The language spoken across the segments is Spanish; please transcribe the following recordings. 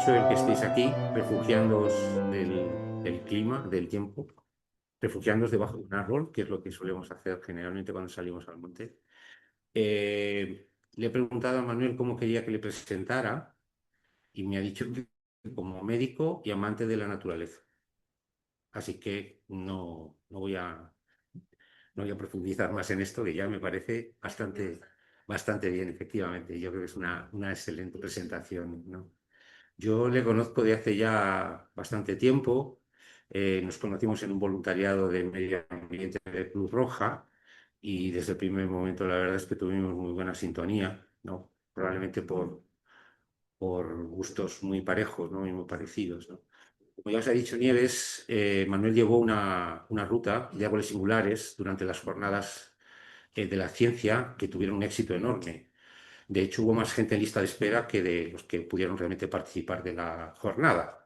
mucho el que estéis aquí, refugiándoos del clima, del tiempo, refugiándoos debajo de un árbol, que es lo que solemos hacer generalmente cuando salimos al monte. Le he preguntado a Manuel cómo quería que le presentara y me ha dicho que como médico y amante de la naturaleza. Así que no voy a profundizar más en esto, que ya me parece bastante bien, efectivamente. Yo creo que es una excelente presentación, ¿no? Yo le conozco de hace ya bastante tiempo. Nos conocimos en un voluntariado de medio ambiente de Cruz Roja y desde el primer momento la verdad es que tuvimos muy buena sintonía, ¿no? Probablemente por gustos muy parejos, ¿no? Y muy parecidos, ¿no? Como ya os ha dicho Nieves, Manuel llevó una ruta de árboles singulares durante las jornadas de la ciencia que tuvieron un éxito enorme. De hecho, hubo más gente en lista de espera que de los que pudieron realmente participar de la jornada.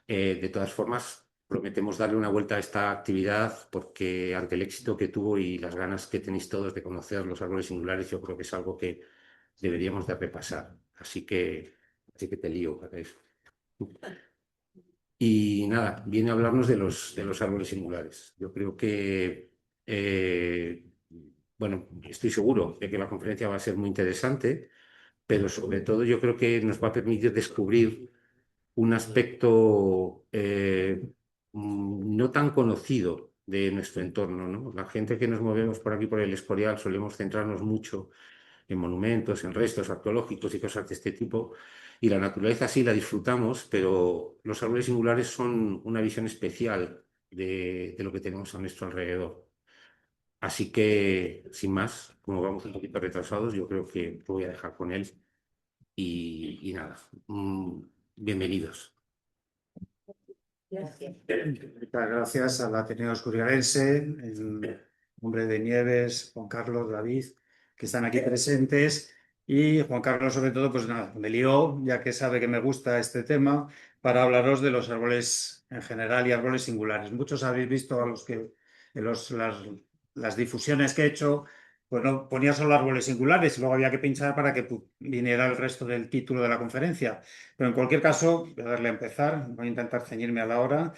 De todas formas, prometemos darle una vuelta a esta actividad porque ante el éxito que tuvo y las ganas que tenéis todos de conocer los árboles singulares, yo creo que es algo que deberíamos de repasar. Así que te lío para eso. Y nada, viene a hablarnos de los árboles singulares. Yo creo que, bueno, estoy seguro de que la conferencia va a ser muy interesante, pero sobre todo yo creo que nos va a permitir descubrir un aspecto no tan conocido de nuestro entorno, ¿no? La gente que nos movemos por aquí, por el Escorial, solemos centrarnos mucho en monumentos, en restos arqueológicos y cosas de este tipo, y la naturaleza sí la disfrutamos, pero los árboles singulares son una visión especial de lo que tenemos a nuestro alrededor. Así que, sin más, como vamos un poquito retrasados, yo creo que lo voy a dejar con él y nada, bienvenidos. Muchas gracias al Ateneo Escurialense, el Hombre de Nieves, Juan Carlos, David, que están aquí presentes. Y Juan Carlos, sobre todo, pues nada, me lió, ya que sabe que me gusta este tema, para hablaros de los árboles en general y árboles singulares. Muchos habéis visto a los que en las difusiones que he hecho, pues no ponía solo árboles singulares y luego había que pinchar para que viniera el resto del título de la conferencia. Pero en cualquier caso, voy a darle a empezar, voy a intentar ceñirme a la hora.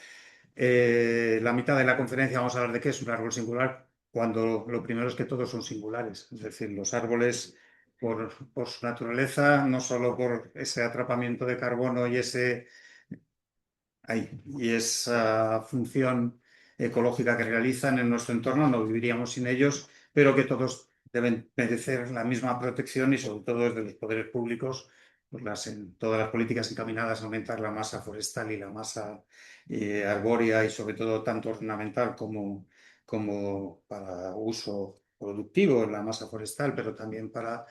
La mitad de la conferencia vamos a hablar de qué es un árbol singular, cuando lo primero es que todos son singulares. Es decir, los árboles, por su naturaleza, no solo por ese atrapamiento de carbono y esa función ecológica que realizan en nuestro entorno, no viviríamos sin ellos, pero que todos deben merecer la misma protección y sobre todo desde los poderes públicos, pues todas las políticas encaminadas a aumentar la masa forestal y la masa arbórea y sobre todo tanto ornamental como para uso productivo en la masa forestal, pero también para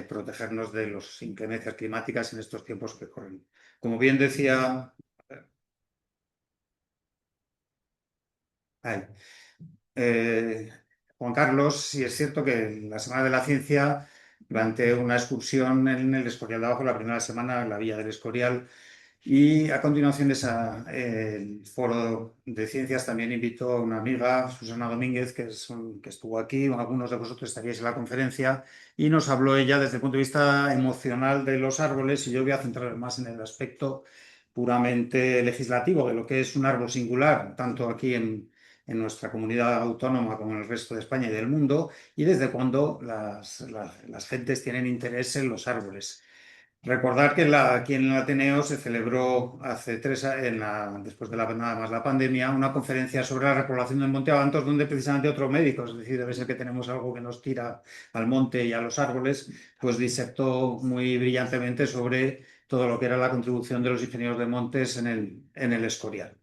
protegernos de las inclemencias climáticas en estos tiempos que corren. Como bien decía... Ay, Eh, Juan Carlos, sí es cierto que en la Semana de la Ciencia, durante una excursión en el Escorial de Abajo, la primera semana en la Villa del Escorial, y a continuación de el foro de ciencias también invitó a una amiga, Susana Domínguez, que estuvo aquí, algunos de vosotros estaríais en la conferencia, y nos habló ella desde el punto de vista emocional de los árboles, y yo voy a centrar más en el aspecto puramente legislativo de lo que es un árbol singular, tanto aquí en nuestra comunidad autónoma como en el resto de España y del mundo, y desde cuándo las gentes tienen interés en los árboles. Recordar que aquí en el Ateneo se celebró hace después de nada más la pandemia, una conferencia sobre la repoblación del Monte Avantos, donde precisamente otro médico, es decir, debe ser que tenemos algo que nos tira al monte y a los árboles, pues disertó muy brillantemente sobre todo lo que era la contribución de los ingenieros de montes en el Escorial.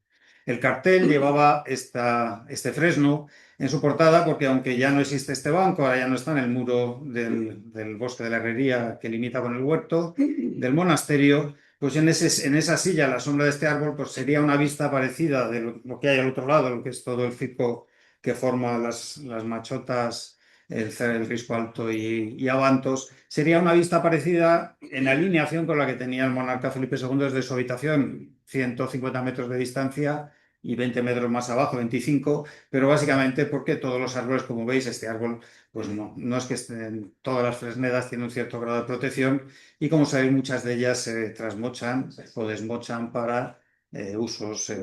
El cartel llevaba este fresno en su portada porque aunque ya no existe este banco, ahora ya no está en el muro del Bosque de la Herrería que limita con el huerto del monasterio, pues en esa silla, a la sombra de este árbol, pues sería una vista parecida de lo que hay al otro lado, lo que es todo el circo que forma las machotas, el Risco Alto y Abantos. Sería una vista parecida en alineación con la que tenía el monarca Felipe II desde su habitación, 150 metros de distancia, y 20 metros más abajo, 25, pero básicamente porque todos los árboles, como veis, este árbol, pues no es que estén, todas las fresnedas tienen un cierto grado de protección y como sabéis, muchas de ellas se trasmochan o desmochan para usos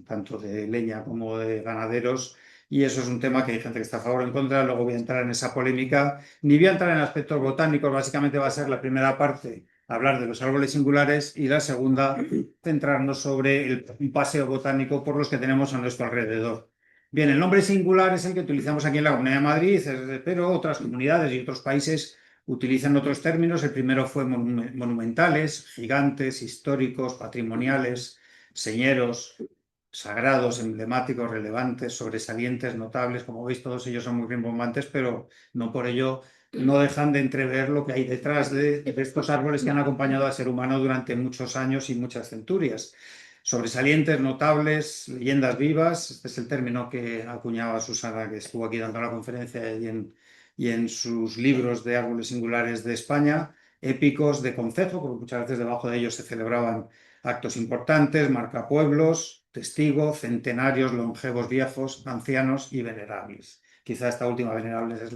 tanto de leña como de ganaderos. Y eso es un tema que hay gente que está a favor o en contra. Luego voy a entrar en esa polémica. Ni voy a entrar en aspectos botánicos. Básicamente va a ser la primera parte hablar de los árboles singulares y la segunda centrarnos sobre un paseo botánico por los que tenemos a nuestro alrededor. Bien, el nombre singular es el que utilizamos aquí en la Comunidad de Madrid, pero otras comunidades y otros países utilizan otros términos. El primero fue monumentales, gigantes, históricos, patrimoniales, señeros, sagrados, emblemáticos, relevantes, sobresalientes, notables. Como veis, todos ellos son muy rimbombantes, pero no por ello no dejan de entrever lo que hay detrás de estos árboles que han acompañado al ser humano durante muchos años y muchas centurias. Sobresalientes, notables, leyendas vivas, este es el término que acuñaba Susana, que estuvo aquí dando la conferencia y en sus libros de árboles singulares de España, épicos de concejo, porque muchas veces debajo de ellos se celebraban actos importantes, marcapueblos, testigos, centenarios, longevos viejos, ancianos y venerables. Quizá esta última, venerables, es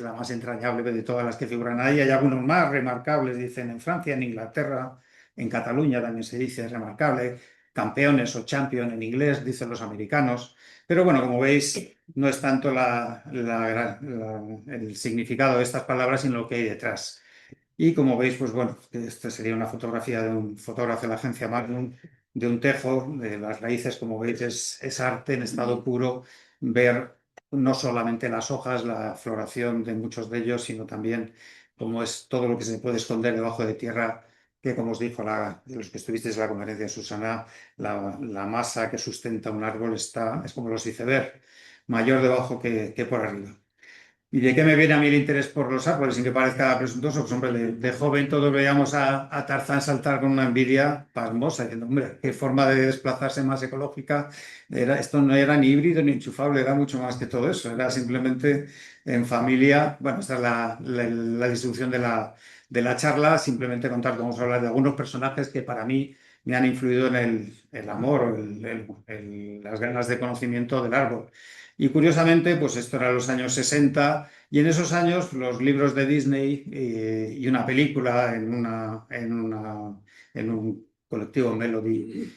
la más entrañable de todas las que figuran ahí. Hay algunos más remarcables, dicen en Francia, en Inglaterra, en Cataluña también se dice remarcable, campeones o champion en inglés, dicen los americanos. Pero bueno, como veis, no es tanto el significado de estas palabras, sino lo que hay detrás. Y como veis, pues bueno, esta sería una fotografía de un fotógrafo de la agencia Magnum, de un tejo, de las raíces, como veis, es arte en estado puro, ver no solamente las hojas, la floración de muchos de ellos, sino también cómo es todo lo que se puede esconder debajo de tierra, que como os dijo de los que estuvisteis en la conferencia de Susana, la masa que sustenta un árbol es como los iceberg, mayor debajo que por arriba. ¿Y de qué me viene a mí el interés por los árboles, sin que parezca presuntuoso? Pues hombre, de joven todos veíamos a Tarzán saltar con una envidia pasmosa, diciendo, hombre, qué forma de desplazarse más ecológica. Esto no era ni híbrido ni enchufable, era mucho más que todo eso. Era simplemente en familia. Bueno, esta es la distribución de la charla. Simplemente contar, vamos a hablar de algunos personajes que para mí me han influido en el amor o las ganas de conocimiento del árbol. Y curiosamente, pues esto era los años 60 y en esos años los libros de Disney y una película en un colectivo Melody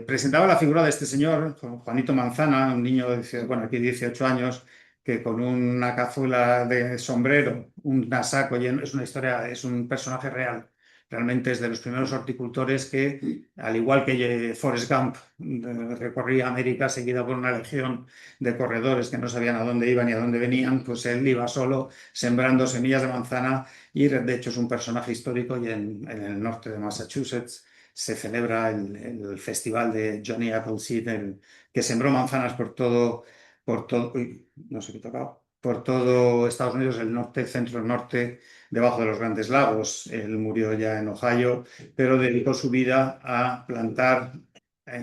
presentaba la figura de este señor, Juanito Manzana, un niño de, bueno, aquí 18 años, que con una cazuela de sombrero, un saco lleno, es una historia, es un personaje real. Realmente es de los primeros horticultores que, al igual que Forrest Gump, recorría América seguida por una legión de corredores que no sabían a dónde iban y a dónde venían, pues él iba solo sembrando semillas de manzana y de hecho es un personaje histórico y en el norte de Massachusetts se celebra el festival de Johnny Appleseed, que sembró manzanas uy, no sé qué he tocado, por todo Estados Unidos, el norte, el centro, el norte, debajo de los Grandes Lagos. Él murió ya en Ohio, pero dedicó su vida a plantar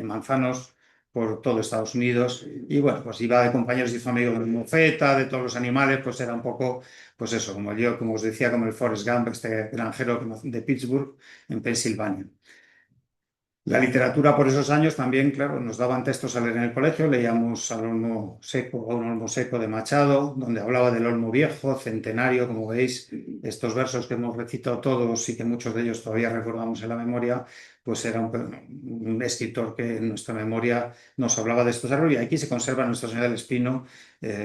manzanos por todo Estados Unidos y bueno, pues iba de compañeros y hizo amigos de mofeta, de todos los animales, pues era un poco, pues eso, como yo, como os decía, como el Forrest Gump, este granjero de Pittsburgh, en Pensilvania. La literatura por esos años también, claro, nos daban textos a leer en el colegio, leíamos al Olmo Seco, a un Olmo Seco de Machado, donde hablaba del Olmo Viejo, centenario, como veis, estos versos que hemos recitado todos y que muchos de ellos todavía recordamos en la memoria, pues era un escritor que en nuestra memoria nos hablaba de estos árboles y aquí se conserva Nuestra Señora del Espino,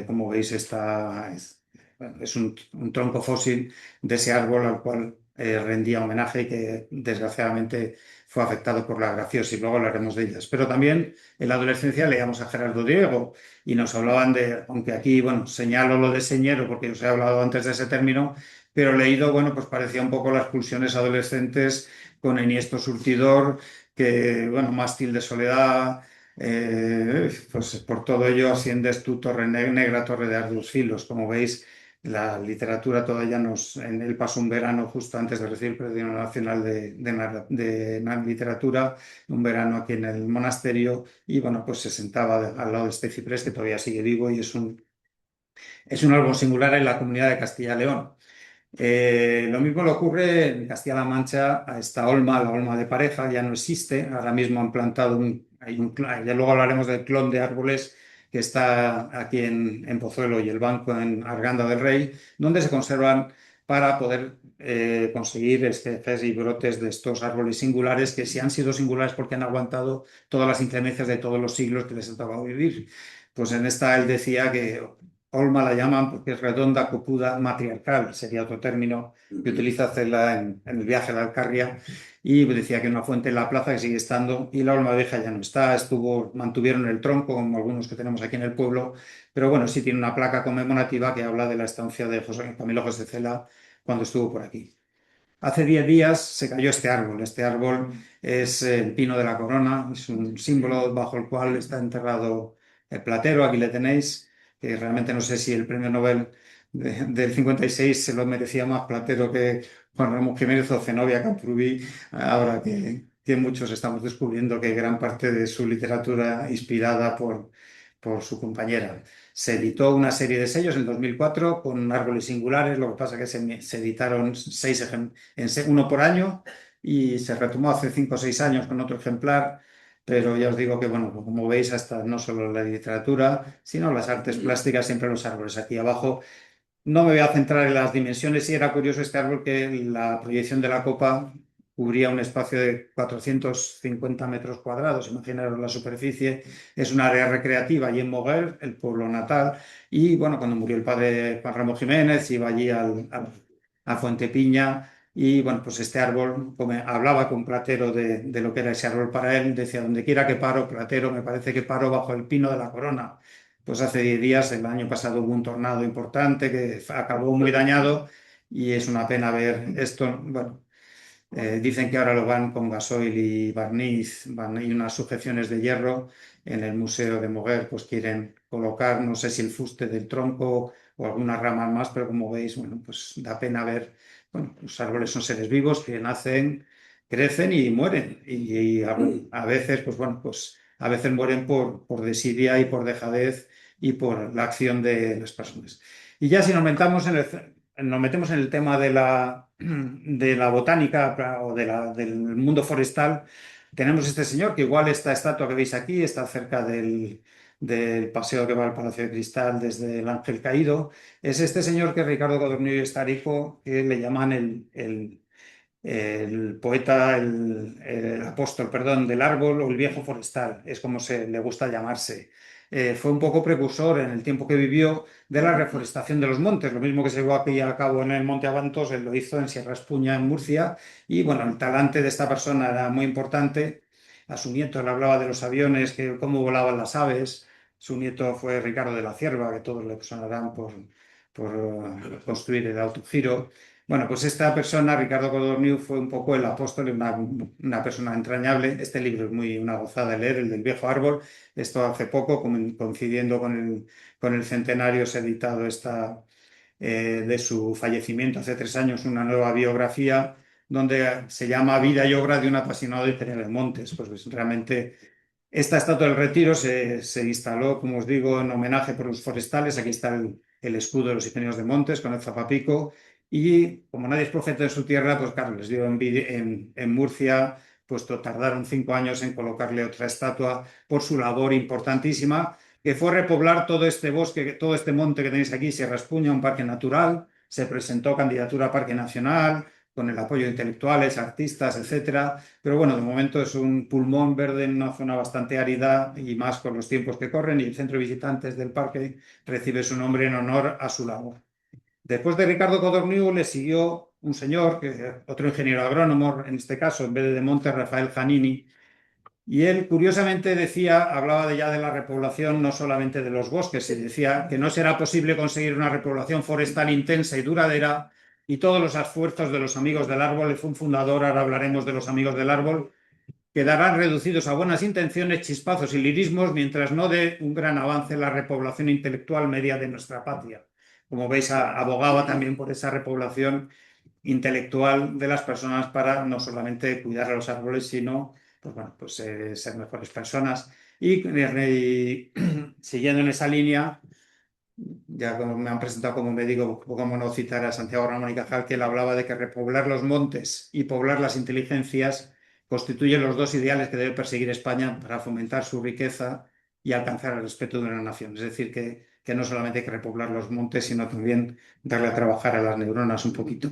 como veis, es un tronco fósil de ese árbol al cual rendía homenaje y que desgraciadamente fue afectado por la grafiosis, luego hablaremos de ellas. Pero también en la adolescencia leíamos a Gerardo Diego y nos hablaban de, aunque aquí, bueno, señalo lo de señero porque os he hablado antes de ese término, pero leído, bueno, pues parecía un poco las pulsiones adolescentes con enhiesto surtidor, que, bueno, mástil de soledad, pues por todo ello asciendes tu torre negra, torre de arduos filos, como veis. La literatura todavía en él pasó un verano justo antes de recibir el Premio Nacional de Literatura, un verano aquí en el monasterio, y bueno, pues se sentaba al lado de este ciprés que todavía sigue vivo y es un árbol singular en la comunidad de Castilla y León. Lo mismo le ocurre en Castilla-La Mancha a esta olma, la olma de pareja, ya no existe. Ahora mismo han plantado ya luego hablaremos del clon de árboles que está aquí en Pozuelo y el Banco en Arganda del Rey, donde se conservan para poder conseguir esquejes y brotes de estos árboles singulares que sí han sido singulares porque han aguantado todas las inclemencias de todos los siglos que les ha tocado vivir. Pues en esta él decía que Olma la llaman porque es redonda, copuda, matriarcal, sería otro término que utiliza Cela en el viaje a la Alcarria, y decía que una fuente en la plaza que sigue estando, y la Olma vieja ya no está, mantuvieron el tronco, como algunos que tenemos aquí en el pueblo, pero bueno, sí tiene una placa conmemorativa que habla de la estancia de Camilo José Cela cuando estuvo por aquí. Hace 10 días se cayó este árbol. Este árbol es el pino de la corona, es un símbolo bajo el cual está enterrado el Platero. Aquí le tenéis, que realmente no sé si el premio Nobel del 56 se lo merecía más Platero que Juan Ramón Jiménez o Zenobia Camprubí, ahora que muchos estamos descubriendo que gran parte de su literatura inspirada por su compañera. Se editó una serie de sellos en 2004 con árboles singulares, lo que pasa es que se editaron uno por año, y se retomó hace 5 o 6 años con otro ejemplar, pero ya os digo que, bueno, como veis, hasta no solo la literatura, sino las artes plásticas, siempre los árboles. Aquí abajo no me voy a centrar en las dimensiones, y era curioso este árbol que la proyección de la copa cubría un espacio de 450 metros cuadrados. Imaginaros la superficie, es un área recreativa allí en Moguer, el pueblo natal, y bueno, cuando murió el padre Juan Ramón Jiménez, iba allí a Fuentepiña, y bueno, pues este árbol, hablaba con Platero de lo que era ese árbol para él, decía: donde quiera que paro, Platero, me parece que paro bajo el pino de la corona. Pues hace 10 días, el año pasado, hubo un tornado importante que acabó muy dañado, y es una pena ver esto. Bueno, dicen que ahora lo van con gasoil y barniz, y unas sujeciones de hierro en el Museo de Moguer, pues quieren colocar, no sé si el fuste del tronco o algunas ramas más, pero como veis, bueno, pues da pena ver. Bueno, los árboles son seres vivos que nacen, crecen y mueren, a veces, pues bueno, pues a veces mueren por desidia y por dejadez y por la acción de las personas. Y ya si nos metemos en el tema de la botánica o del mundo forestal, tenemos este señor, que igual esta estatua que veis aquí está cerca del paseo que va al Palacio de Cristal desde el Ángel Caído. Es este señor, que es Ricardo Codorníu Estárico, que le llaman el poeta, el apóstol, perdón, del árbol, o el viejo forestal, es como se le gusta llamarse. Fue un poco precursor en el tiempo que vivió de la reforestación de los montes. Lo mismo que se llevó aquí a cabo en el Monte Abantos, él lo hizo en Sierra Espuña, en Murcia, y bueno, el talante de esta persona era muy importante. A su nieto le hablaba de los aviones, que cómo volaban las aves. Su nieto fue Ricardo de la Cierva, que todos le sonarán por construir el autogiro. Bueno, pues esta persona, Ricardo Codorniu, fue un poco el apóstol, una persona entrañable. Este libro es una gozada de leer, el del viejo árbol. Esto hace poco, coincidiendo con el centenario, se ha editado de su fallecimiento hace 3 años, una nueva biografía donde se llama Vida y obra de un apasionado ingeniero de montes. Pues realmente esta estatua del Retiro se instaló, como os digo, en homenaje por los forestales. Aquí está el escudo de los ingenieros de montes con el zapapico. Y como nadie es profeta en su tierra, pues claro, les dio envidia en Murcia, pues tardaron 5 años en colocarle otra estatua por su labor importantísima, que fue repoblar todo este bosque, todo este monte que tenéis aquí, Sierra Espuña, un parque natural. Se presentó candidatura a Parque Nacional con el apoyo de intelectuales, artistas, etcétera. Pero bueno, de momento es un pulmón verde en una zona bastante árida, y más con los tiempos que corren, y el centro de visitantes del parque recibe su nombre en honor a su labor. Después de Ricardo Codorniu le siguió un señor, otro ingeniero agrónomo, en este caso, en vez de Montes, Rafael Giannini, y él curiosamente hablaba ya de la repoblación, no solamente de los bosques, y decía que no será posible conseguir una repoblación forestal intensa y duradera, y todos los esfuerzos de los amigos del árbol. Él fue un fundador, ahora hablaremos de los amigos del árbol, quedarán reducidos a buenas intenciones, chispazos y lirismos, mientras no dé un gran avance en la repoblación intelectual media de nuestra patria. Como veis, abogaba también por esa repoblación intelectual de las personas, para no solamente cuidar a los árboles, sino pues, bueno, pues, ser mejores personas. Y siguiendo en esa línea, ya como me han presentado como médico, cómo no citar a Santiago Ramón y Cajal, que él hablaba de que repoblar los montes y poblar las inteligencias constituyen los dos ideales que debe perseguir España para fomentar su riqueza y alcanzar el respeto de una nación. Es decir, que no solamente hay que repoblar los montes, sino también darle a trabajar a las neuronas un poquito.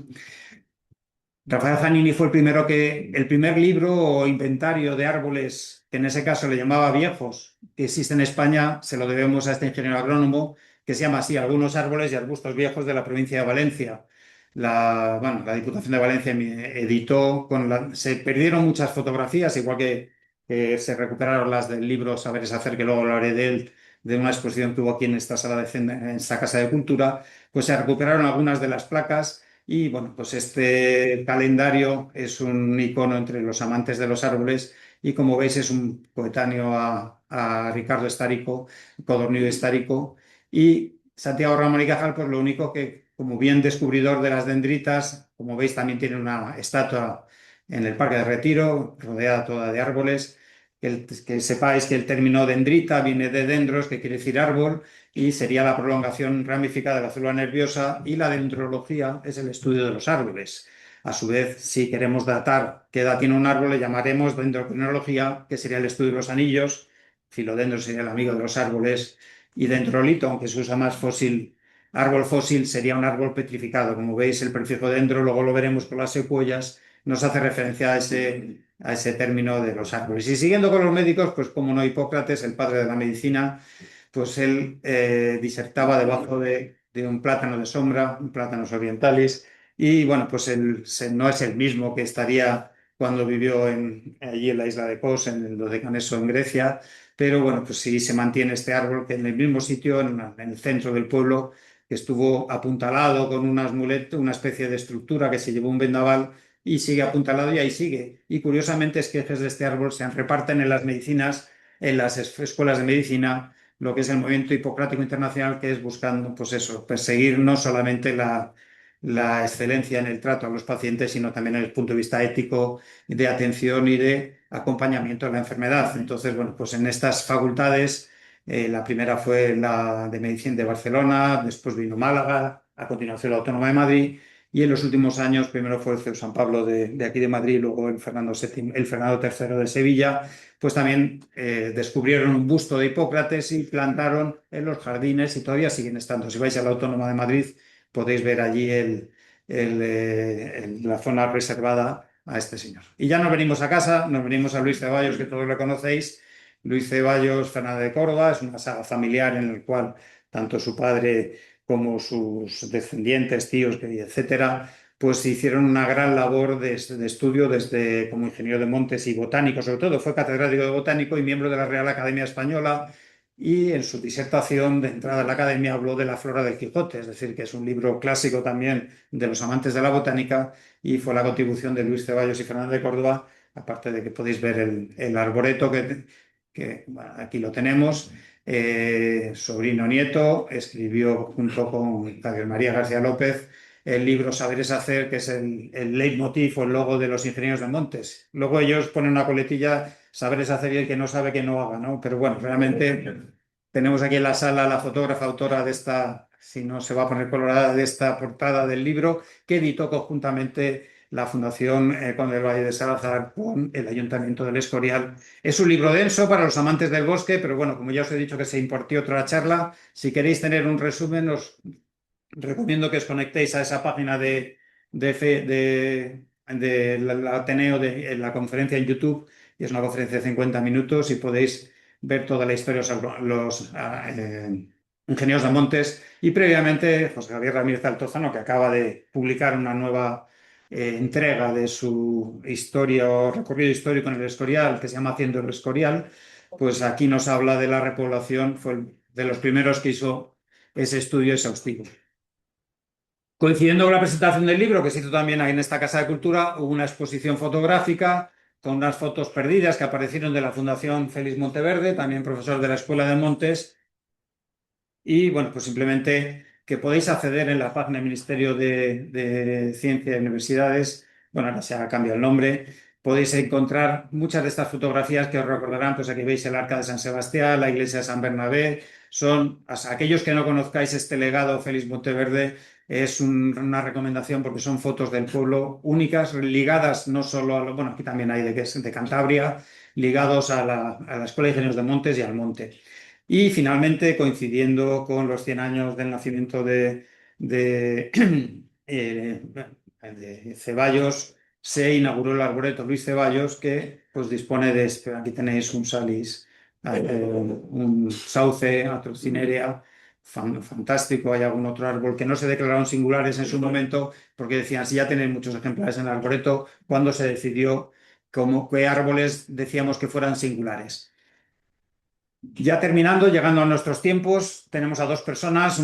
Rafael Zanini fue el primer libro o inventario de árboles, que en ese caso le llamaba viejos, que existe en España, se lo debemos a este ingeniero agrónomo, que se llama así, Algunos árboles y arbustos viejos de la provincia de Valencia. La Diputación de Valencia editó, se perdieron muchas fotografías, igual que se recuperaron las del libro Saberes Hacer, que luego hablaré de él, de una exposición que hubo aquí en esta en esta Casa de Cultura, pues se recuperaron algunas de las placas. Y bueno, pues este calendario es un icono entre los amantes de los árboles y como veis es un coetáneo a Ricardo Estárico, Codorníu Estárico. Y Santiago Ramón y Cajal, pues lo único que, como bien descubridor de las dendritas, como veis también tiene una estatua en el Parque de Retiro, rodeada toda de árboles. Que sepáis que el término dendrita viene de dendros, que quiere decir árbol, y sería la prolongación ramificada de la célula nerviosa, y la dendrología es el estudio de los árboles. A su vez, si queremos datar qué edad tiene un árbol, le llamaremos dendrocrinología, que sería el estudio de los anillos, filodendro sería el amigo de los árboles, y dendrolito, aunque se usa más fósil, árbol fósil sería un árbol petrificado. Como veis, el prefijo dendro, luego lo veremos con las secuoyas, nos hace referencia a ese término de los árboles. Y siguiendo con los médicos, pues como no, Hipócrates, el padre de la medicina, pues él disertaba debajo de un plátano de sombra, un plátano orientalis, y bueno, pues él no es el mismo que estaría cuando vivió allí en la isla de Kos, en el Dodecaneso en Grecia, pero bueno, pues sí se mantiene este árbol que en el mismo sitio, en el centro del pueblo, que estuvo apuntalado con una especie de estructura que se llevó un vendaval y sigue apuntalado y ahí sigue. Y curiosamente esquejes de este árbol se reparten en las medicinas, en las escuelas de medicina, lo que es el movimiento hipocrático internacional, que es buscando, pues eso, perseguir no solamente la excelencia en el trato a los pacientes, sino también desde el punto de vista ético, de atención y de acompañamiento a la enfermedad. Entonces, bueno, pues en estas facultades, la primera fue la de Medicina de Barcelona, después vino Málaga, a continuación la Autónoma de Madrid, y en los últimos años, primero fue el CEU San Pablo de aquí de Madrid, luego el Fernando III de Sevilla, pues también descubrieron un busto de Hipócrates y plantaron en los jardines y todavía siguen estando. Si vais a la Autónoma de Madrid, podéis ver allí la zona reservada a este señor. Y ya nos venimos a casa, nos venimos a Luis Ceballos, que todos lo conocéis. Luis Ceballos Fernández de Córdoba, es una saga familiar en la cual tanto su padre como sus descendientes, tíos, etcétera, pues hicieron una gran labor de estudio desde como ingeniero de montes y botánico, sobre todo fue catedrático de botánico y miembro de la Real Academia Española, y en su disertación de entrada a la academia habló de la flora del Quijote, es decir, que es un libro clásico también de los amantes de la botánica, y fue la contribución de Luis Ceballos y Fernández de Córdoba, aparte de que podéis ver el arboreto bueno, aquí lo tenemos. Sobrino nieto, escribió junto con Javier María García López el libro Saberes Hacer, que es el leitmotiv o el logo de los ingenieros de montes. Luego ellos ponen una coletilla, Saberes Hacer, y el que no sabe que no haga, ¿no? Pero bueno, realmente tenemos aquí en la sala la fotógrafa autora de esta, si no se va a poner colorada, de esta portada del libro, que editó conjuntamente la Fundación Conde del Valle de Salazar con el Ayuntamiento del Escorial. Es un libro denso para los amantes del bosque, pero bueno, como ya os he dicho que se impartió otra charla, si queréis tener un resumen, os recomiendo que os conectéis a esa página del Ateneo, de la conferencia en YouTube, y es una conferencia de 50 minutos y podéis ver toda la historia de los ingenieros de montes. Y previamente, José Javier Ramírez Altozano, que acaba de publicar una nueva entrega de su historia o recorrido histórico en el Escorial, que se llama Haciendo el Escorial, pues aquí nos habla de la repoblación, fue de los primeros que hizo ese estudio exhaustivo. Coincidiendo con la presentación del libro, que se hizo también ahí en esta Casa de Cultura, hubo una exposición fotográfica con unas fotos perdidas que aparecieron de la Fundación Félix Monteverde, también profesor de la Escuela de Montes. Y bueno, pues simplemente que podéis acceder en la página del Ministerio de Ciencia y Universidades, bueno, ahora se ha cambiado el nombre, podéis encontrar muchas de estas fotografías que os recordarán, pues aquí veis el Arca de San Sebastián, la iglesia de San Bernabé. Son, a aquellos que no conozcáis este legado, Félix Monteverde, es una recomendación porque son fotos del pueblo únicas, ligadas no solo a lo, bueno, aquí también hay de Cantabria, ligados a la Escuela de Ingenieros de Montes y al monte. Y finalmente, coincidiendo con los 100 años del nacimiento de, eh, de Ceballos, se inauguró el arboreto Luis Ceballos, que pues dispone de, aquí tenéis un salis, un sauce, atrocinerea, fantástico. Hay algún otro árbol que no se declararon singulares en su momento, porque decían, si ya tienen muchos ejemplares en el arboreto, ¿cuándo se decidió qué árboles decíamos que fueran singulares? Ya terminando, llegando a nuestros tiempos, tenemos a dos personas,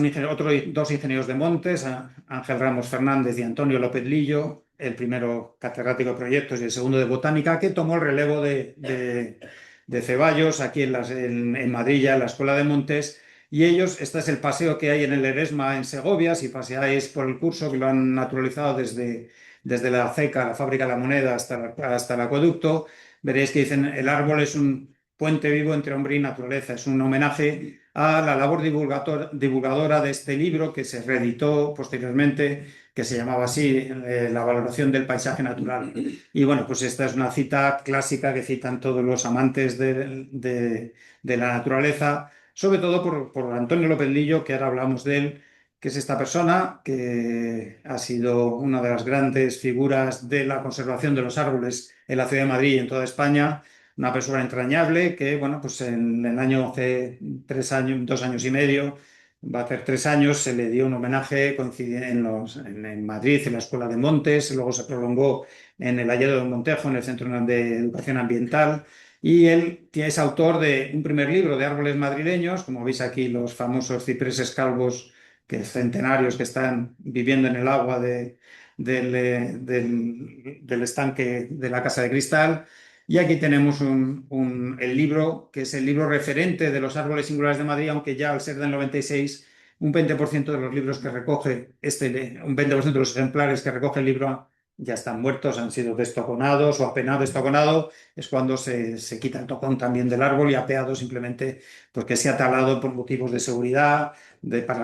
dos ingenieros de montes, Ángel Ramos Fernández y Antonio López Lillo, el primero catedrático de proyectos y el segundo de botánica, que tomó el relevo de Ceballos aquí en Madrid, ya en la Escuela de Montes. Y ellos, este es el paseo que hay en el Eresma en Segovia, si paseáis por el curso, que lo han naturalizado desde la ceca, la fábrica de la moneda, hasta el acueducto, veréis que dicen, el árbol es un puente vivo entre hombre y naturaleza. Es un homenaje a la labor divulgadora de este libro que se reeditó posteriormente, que se llamaba así, La valoración del paisaje natural. Y bueno, pues esta es una cita clásica que citan todos los amantes de la naturaleza, sobre todo por Antonio López Lillo, que ahora hablamos de él, que es esta persona que ha sido una de las grandes figuras de la conservación de los árboles en la ciudad de Madrid y en toda España. Una persona entrañable que, bueno, pues en el año, hace 3 años, 2 años y medio, va a hacer 3 años, se le dio un homenaje en Madrid, en la Escuela de Montes, luego se prolongó en el Hayedo de Montejo, en el Centro de Educación Ambiental, y él es autor de un primer libro de árboles madrileños, como veis aquí, los famosos cipreses calvos, que centenarios que están viviendo en el agua del estanque de la Casa de Cristal. Y aquí tenemos el libro, que es el libro referente de los árboles singulares de Madrid, aunque ya al ser del 96, un 20% de los libros que recoge, un 20% de los ejemplares que recoge el libro ya están muertos, han sido destoconados o apenados. Destoconado es cuando se quita el tocón también del árbol y apeado simplemente porque se ha talado por motivos de seguridad,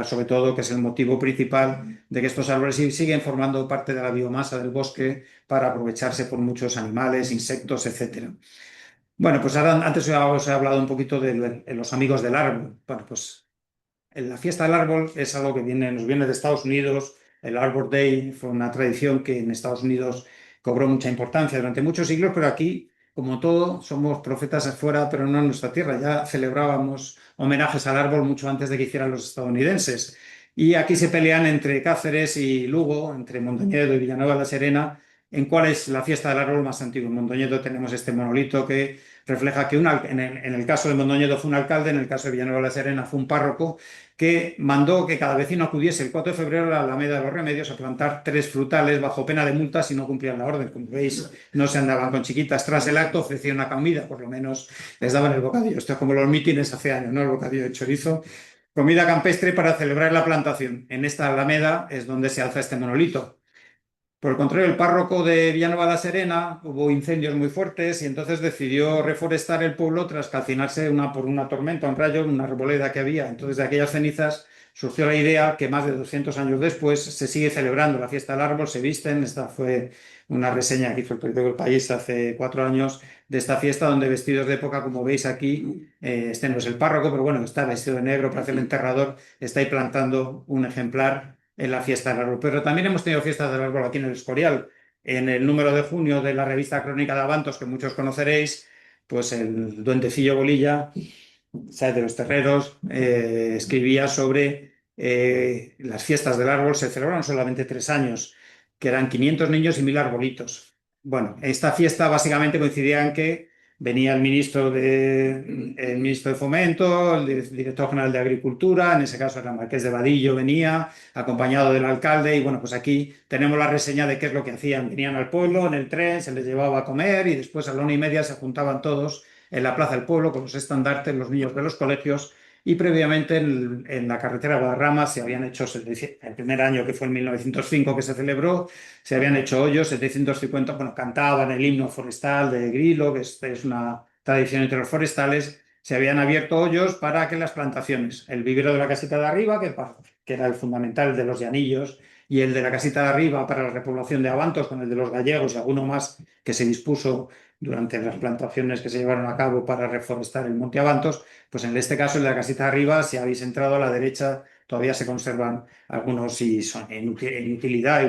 sobre todo, que es el motivo principal de que estos árboles siguen formando parte de la biomasa del bosque para aprovecharse por muchos animales, insectos, etcétera. Bueno, pues ahora, antes os he hablado un poquito de los amigos del árbol. Bueno, pues la fiesta del árbol es algo que nos viene de Estados Unidos. El Arbor Day fue una tradición que en Estados Unidos cobró mucha importancia durante muchos siglos, pero aquí, como todo, somos profetas afuera, pero no en nuestra tierra. Ya celebrábamos homenajes al árbol mucho antes de que hicieran los estadounidenses. Y aquí se pelean entre Cáceres y Lugo, entre Mondoñedo y Villanueva de la Serena, en cuál es la fiesta del árbol más antigua. En Mondoñedo tenemos este monolito que refleja que en el caso de Mondoñedo fue un alcalde, en el caso de Villanueva de la Serena fue un párroco, que mandó que cada vecino acudiese el 4 de febrero a la Alameda de los Remedios a plantar 3 frutales bajo pena de multa si no cumplían la orden. Como veis, no se andaban con chiquitas. Tras el acto ofrecían una comida, por lo menos les daban el bocadillo. Esto es como los mítines hace años, ¿no? El bocadillo de chorizo. Comida campestre para celebrar la plantación. En esta Alameda es donde se alza este monolito. Por el contrario, el párroco de Villanueva de la Serena, hubo incendios muy fuertes y entonces decidió reforestar el pueblo tras calcinarse por una tormenta, un rayo, una arboleda que había. Entonces, de aquellas cenizas surgió la idea que más de 200 años después se sigue celebrando la fiesta del árbol, se visten. Esta fue una reseña que hizo el periódico El País hace 4 años de esta fiesta, donde vestidos de época, como veis aquí, este no es el párroco, pero bueno, está vestido de negro, parece el enterrador, está ahí plantando un ejemplar en la fiesta del árbol. Pero también hemos tenido fiestas del árbol aquí en el Escorial. En el número de junio de la revista Crónica de Avantos, que muchos conoceréis, pues el duendecillo Bolilla, ¿sabes? De los terreros, escribía sobre las fiestas del árbol. Se celebraron solamente 3 años, que eran 500 niños y 1000 arbolitos. Bueno, esta fiesta básicamente coincidía en que venía el ministro de Fomento, el director general de Agricultura, en ese caso era el Marqués de Vadillo, venía acompañado del alcalde. Y bueno, pues aquí tenemos la reseña de qué es lo que hacían. Venían al pueblo en el tren, se les llevaba a comer y después a la 1:30 se juntaban todos en la plaza del pueblo con los estandartes, los niños de los colegios, y previamente en la carretera de Guadarrama se habían hecho, el primer año que fue en 1905 que se celebró, se habían hecho hoyos, 750, bueno, cantaban el himno forestal de Grilo, que es una tradición entre los forestales, se habían abierto hoyos para que las plantaciones, el vivero de la casita de arriba, que era el fundamental de los llanillos, y el de la casita de arriba para la repoblación de Abantos, con el de los gallegos y alguno más que se dispuso durante las plantaciones que se llevaron a cabo para reforestar el Monte Abantos, pues en este caso el de la casita de arriba, si habéis entrado a la derecha, todavía se conservan algunos y son en utilidad,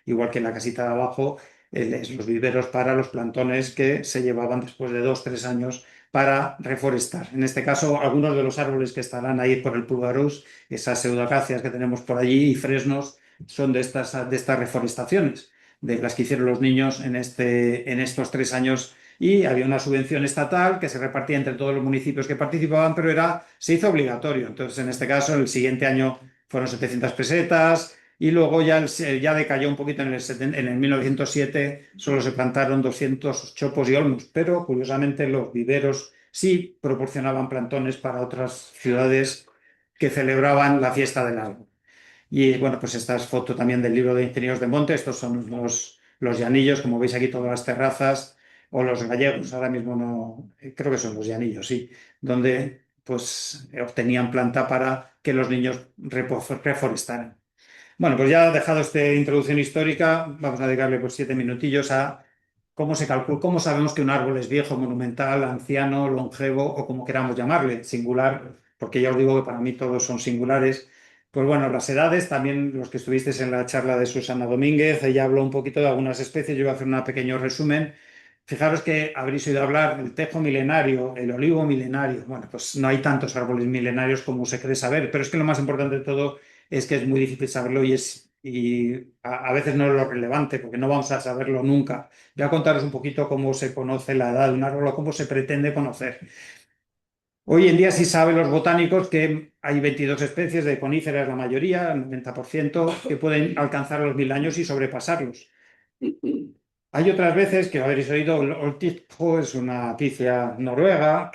igual que la casita de abajo, los viveros para los plantones que se llevaban después de 2 o 3 años para reforestar. En este caso, algunos de los árboles que estarán ahí por el Pulgarús, esas pseudoacacias que tenemos por allí y fresnos, son de estas reforestaciones, de las que hicieron los niños en estos 3 años. Y había una subvención estatal que se repartía entre todos los municipios que participaban, pero se hizo obligatorio. Entonces, en este caso, el siguiente año fueron 700 pesetas y luego ya decayó un poquito en el 1907, solo se plantaron 200 chopos y olmos, pero curiosamente los viveros sí proporcionaban plantones para otras ciudades que celebraban la fiesta del árbol. Y bueno, pues esta es foto también del libro de Ingenieros de Monte. Estos son los llanillos, como veis aquí todas las terrazas, o los gallegos, ahora mismo no, creo que son los llanillos, sí, donde pues obtenían planta para que los niños reforestaran. Bueno, pues ya dejado esta introducción histórica, vamos a dedicarle pues 7 minutillos a cómo se calcula, cómo sabemos que un árbol es viejo, monumental, anciano, longevo o como queramos llamarle, singular, porque ya os digo que para mí todos son singulares. Pues bueno, las edades, también los que estuvisteis en la charla de Susana Domínguez, ella habló un poquito de algunas especies, yo voy a hacer un pequeño resumen. Fijaros que habréis oído hablar del tejo milenario, el olivo milenario. Bueno, pues no hay tantos árboles milenarios como se cree saber, pero es que lo más importante de todo es que es muy difícil saberlo y a veces no es lo relevante, porque no vamos a saberlo nunca. Voy a contaros un poquito cómo se conoce la edad de un árbol o cómo se pretende conocer. Hoy en día sí saben los botánicos que hay 22 especies de coníferas, la mayoría, el 90%, que pueden alcanzar los 1000 años y sobrepasarlos. Hay otras veces que habréis oído, el oltijo es una picia noruega,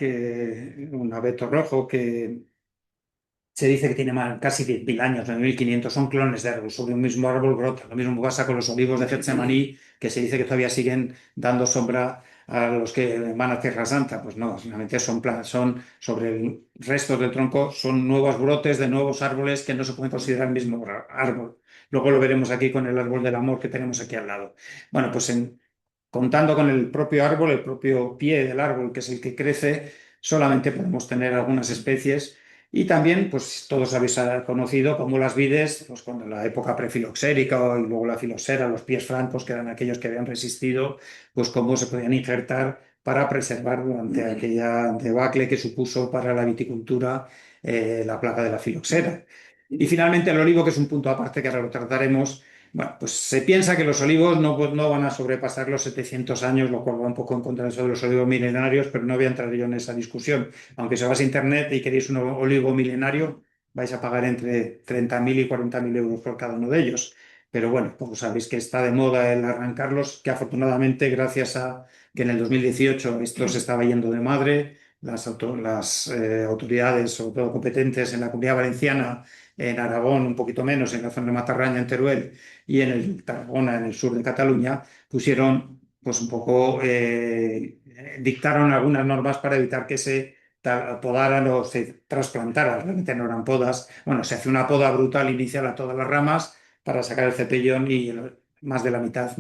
un abeto rojo que se dice que tiene casi 10.000 años, 9.500, son clones de árboles, sobre un mismo árbol brota. Lo mismo pasa con los olivos de Getsemaní, que se dice que todavía siguen dando sombra a los que van a Tierra Santa. Pues no, finalmente son sobre el resto del tronco, son nuevos brotes de nuevos árboles que no se pueden considerar el mismo árbol. Luego lo veremos aquí con el árbol del amor que tenemos aquí al lado. Bueno, pues contando con el propio árbol, el propio pie del árbol, que es el que crece, solamente podemos tener algunas especies. Y también, pues todos habéis conocido como las vides, pues cuando la época prefiloxérica y luego la filoxera, los pies francos, que eran aquellos que habían resistido, pues cómo se podían injertar para preservar durante aquella debacle que supuso para la viticultura la plaga de la filoxera. Y finalmente el olivo, que es un punto aparte que ahora lo trataremos. Bueno, pues se piensa que los olivos no van a sobrepasar los 700 años, lo cual va un poco en contra de eso de los olivos milenarios, pero no voy a entrar yo en esa discusión. Aunque si vas a internet y queréis un olivo milenario, vais a pagar entre 30.000 y 40.000 euros por cada uno de ellos. Pero bueno, como sabéis que está de moda el arrancarlos, que afortunadamente, gracias a que en el 2018 esto se estaba yendo de madre, las autoridades, sobre todo competentes en la Comunidad Valenciana, en Aragón un poquito menos, en la zona de Matarraña, en Teruel, y en el Tarragona, en el sur de Cataluña, pusieron, pues un poco, dictaron algunas normas para evitar que se podaran o se trasplantaran. Realmente no eran podas. Bueno, se hace una poda brutal inicial a todas las ramas para sacar el cepellón y más de la mitad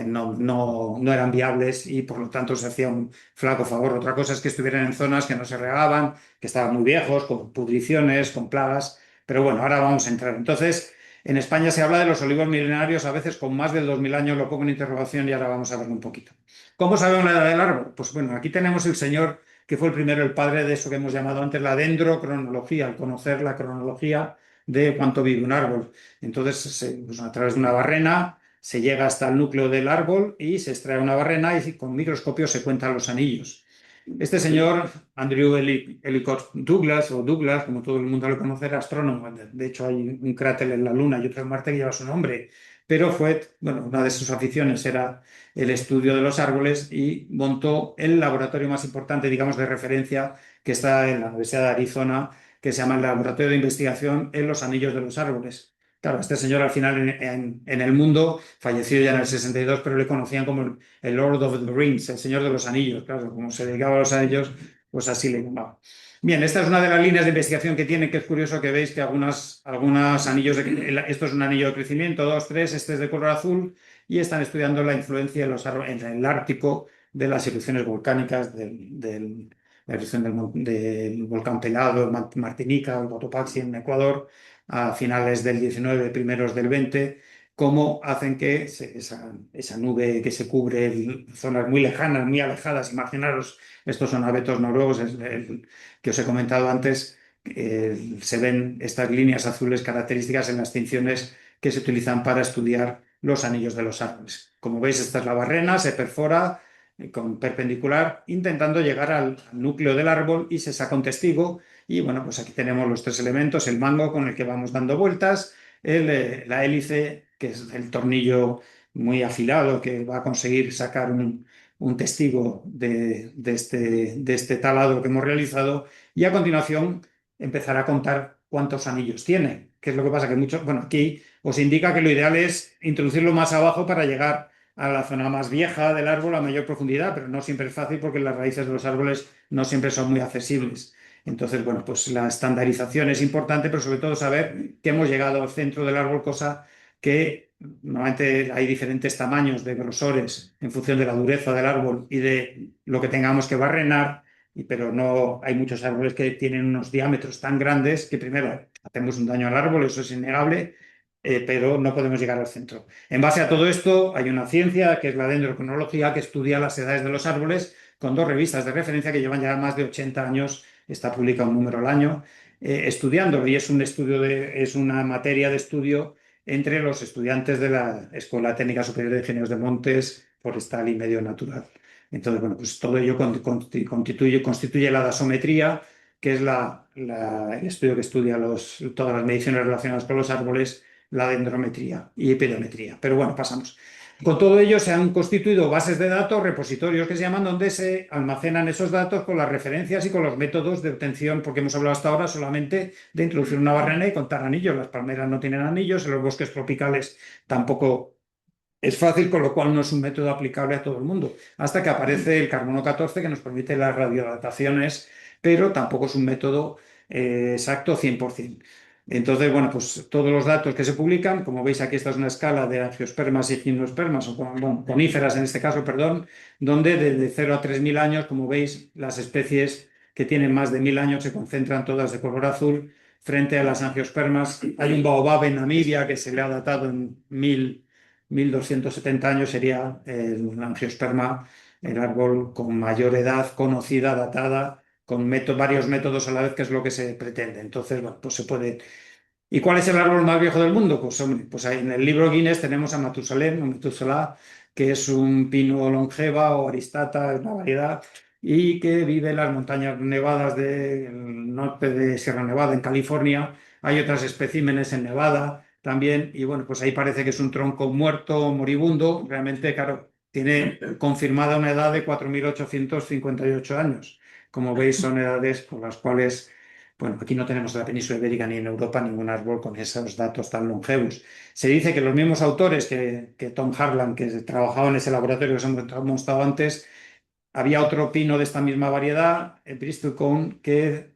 no eran viables y por lo tanto se hacía un flaco favor. Otra cosa es que estuvieran en zonas que no se regaban, que estaban muy viejos, con pudriciones, con plagas. Pero bueno, ahora vamos a entrar. Entonces, en España se habla de los olivos milenarios, a veces con más de 2000 años, lo pongo en interrogación y ahora vamos a verlo un poquito. ¿Cómo sabemos la edad del árbol? Pues bueno, aquí tenemos el señor que fue el primero, el padre de eso que hemos llamado antes la dendrocronología, al conocer la cronología de cuánto vive un árbol. Entonces, pues a través de una barrena se llega hasta el núcleo del árbol y se extrae una barrena y con microscopio se cuentan los anillos. Este señor, Andrew Ellicott Douglas, o Douglas, como todo el mundo lo conoce, era astrónomo. De hecho, hay un cráter en la Luna y otro en Marte que lleva su nombre. Pero bueno, una de sus aficiones era el estudio de los árboles y montó el laboratorio más importante, digamos, de referencia que está en la Universidad de Arizona, que se llama el Laboratorio de Investigación en los Anillos de los Árboles. Claro, este señor al final en el mundo falleció ya en el 62, pero le conocían como el Lord of the Rings, el Señor de los Anillos. Claro, como se dedicaba a los anillos, pues así le llamaban. Bien, esta es una de las líneas de investigación que tiene, que es curioso que veis que algunos anillos, esto es un anillo de crecimiento, dos, tres, este es de color azul, y están estudiando la influencia de los árboles en el Ártico de las erupciones volcánicas, la erupción del volcán Pelado, Martinica, el Cotopaxi en Ecuador, a finales del 19, primeros del 20, cómo hacen que esa nube que se cubre zonas muy lejanas, muy alejadas, imaginaros, estos son abetos noruegos, que os he comentado antes, se ven estas líneas azules características en las tinciones que se utilizan para estudiar los anillos de los árboles. Como veis, esta es la barrena, se perfora con perpendicular, intentando llegar al núcleo del árbol y se saca un testigo. Y bueno, pues aquí tenemos los tres elementos, el mango con el que vamos dando vueltas, la hélice, que es el tornillo muy afilado que va a conseguir sacar un testigo de este talado que hemos realizado, y a continuación empezar a contar cuántos anillos tiene. ¿Qué es lo que pasa? Que muchos, bueno, aquí os indica que lo ideal es introducirlo más abajo para llegar a la zona más vieja del árbol a mayor profundidad, pero no siempre es fácil porque las raíces de los árboles no siempre son muy accesibles. Entonces, bueno, pues la estandarización es importante, pero sobre todo saber que hemos llegado al centro del árbol, cosa que normalmente hay diferentes tamaños de grosores en función de la dureza del árbol y de lo que tengamos que barrenar, pero no hay muchos árboles que tienen unos diámetros tan grandes que primero hacemos un daño al árbol, eso es innegable, pero no podemos llegar al centro. En base a todo esto, hay una ciencia que es la dendrocronología, que estudia las edades de los árboles con dos revistas de referencia que llevan ya más de 80 años, está publicado un número al año, estudiándolo, y es es una materia de estudio entre los estudiantes de la Escuela Técnica Superior de Ingenieros de Montes, Forestal y Medio Natural. Entonces, bueno, pues todo ello constituye la dasometría, que es el estudio que estudia todas las mediciones relacionadas con los árboles, la dendrometría y pedometría. Pero bueno, pasamos. Con todo ello se han constituido bases de datos, repositorios que se llaman, donde se almacenan esos datos con las referencias y con los métodos de obtención, porque hemos hablado hasta ahora solamente de introducir una barrena y contar anillos. Las palmeras no tienen anillos, en los bosques tropicales tampoco es fácil, con lo cual no es un método aplicable a todo el mundo, hasta que aparece el carbono 14 que nos permite las radiodataciones, pero tampoco es un método exacto 100%. Entonces, bueno, pues todos los datos que se publican, como veis aquí, esta es una escala de angiospermas y gimnospermas, o bueno, coníferas en este caso, perdón, donde desde 0 a 3000 años, como veis, las especies que tienen más de 1000 años se concentran todas de color azul frente a las angiospermas. Hay un baobab en Namibia que se le ha datado en 1270 años, sería el angiosperma, el árbol con mayor edad conocida, datada, con varios métodos a la vez, que es lo que se pretende. Entonces, bueno, pues se puede. ¿Y cuál es el árbol más viejo del mundo? Pues, hombre, pues ahí en el libro Guinness tenemos a Matusalén, o Methuselah, que es un pino longeva o aristata, es una variedad, y que vive en las montañas nevadas del norte de Sierra Nevada, en California. Hay otros especímenes en Nevada también, y bueno, pues ahí parece que es un tronco muerto, moribundo. Realmente, claro, tiene confirmada una edad de 4858 años. Como veis, son edades por las cuales, bueno, aquí no tenemos en la península ibérica ni en Europa ningún árbol con esos datos tan longevos. Se dice que los mismos autores que Tom Harlan, que trabajaba en ese laboratorio que os hemos mostrado antes, había otro pino de esta misma variedad, el Bristol Cone, que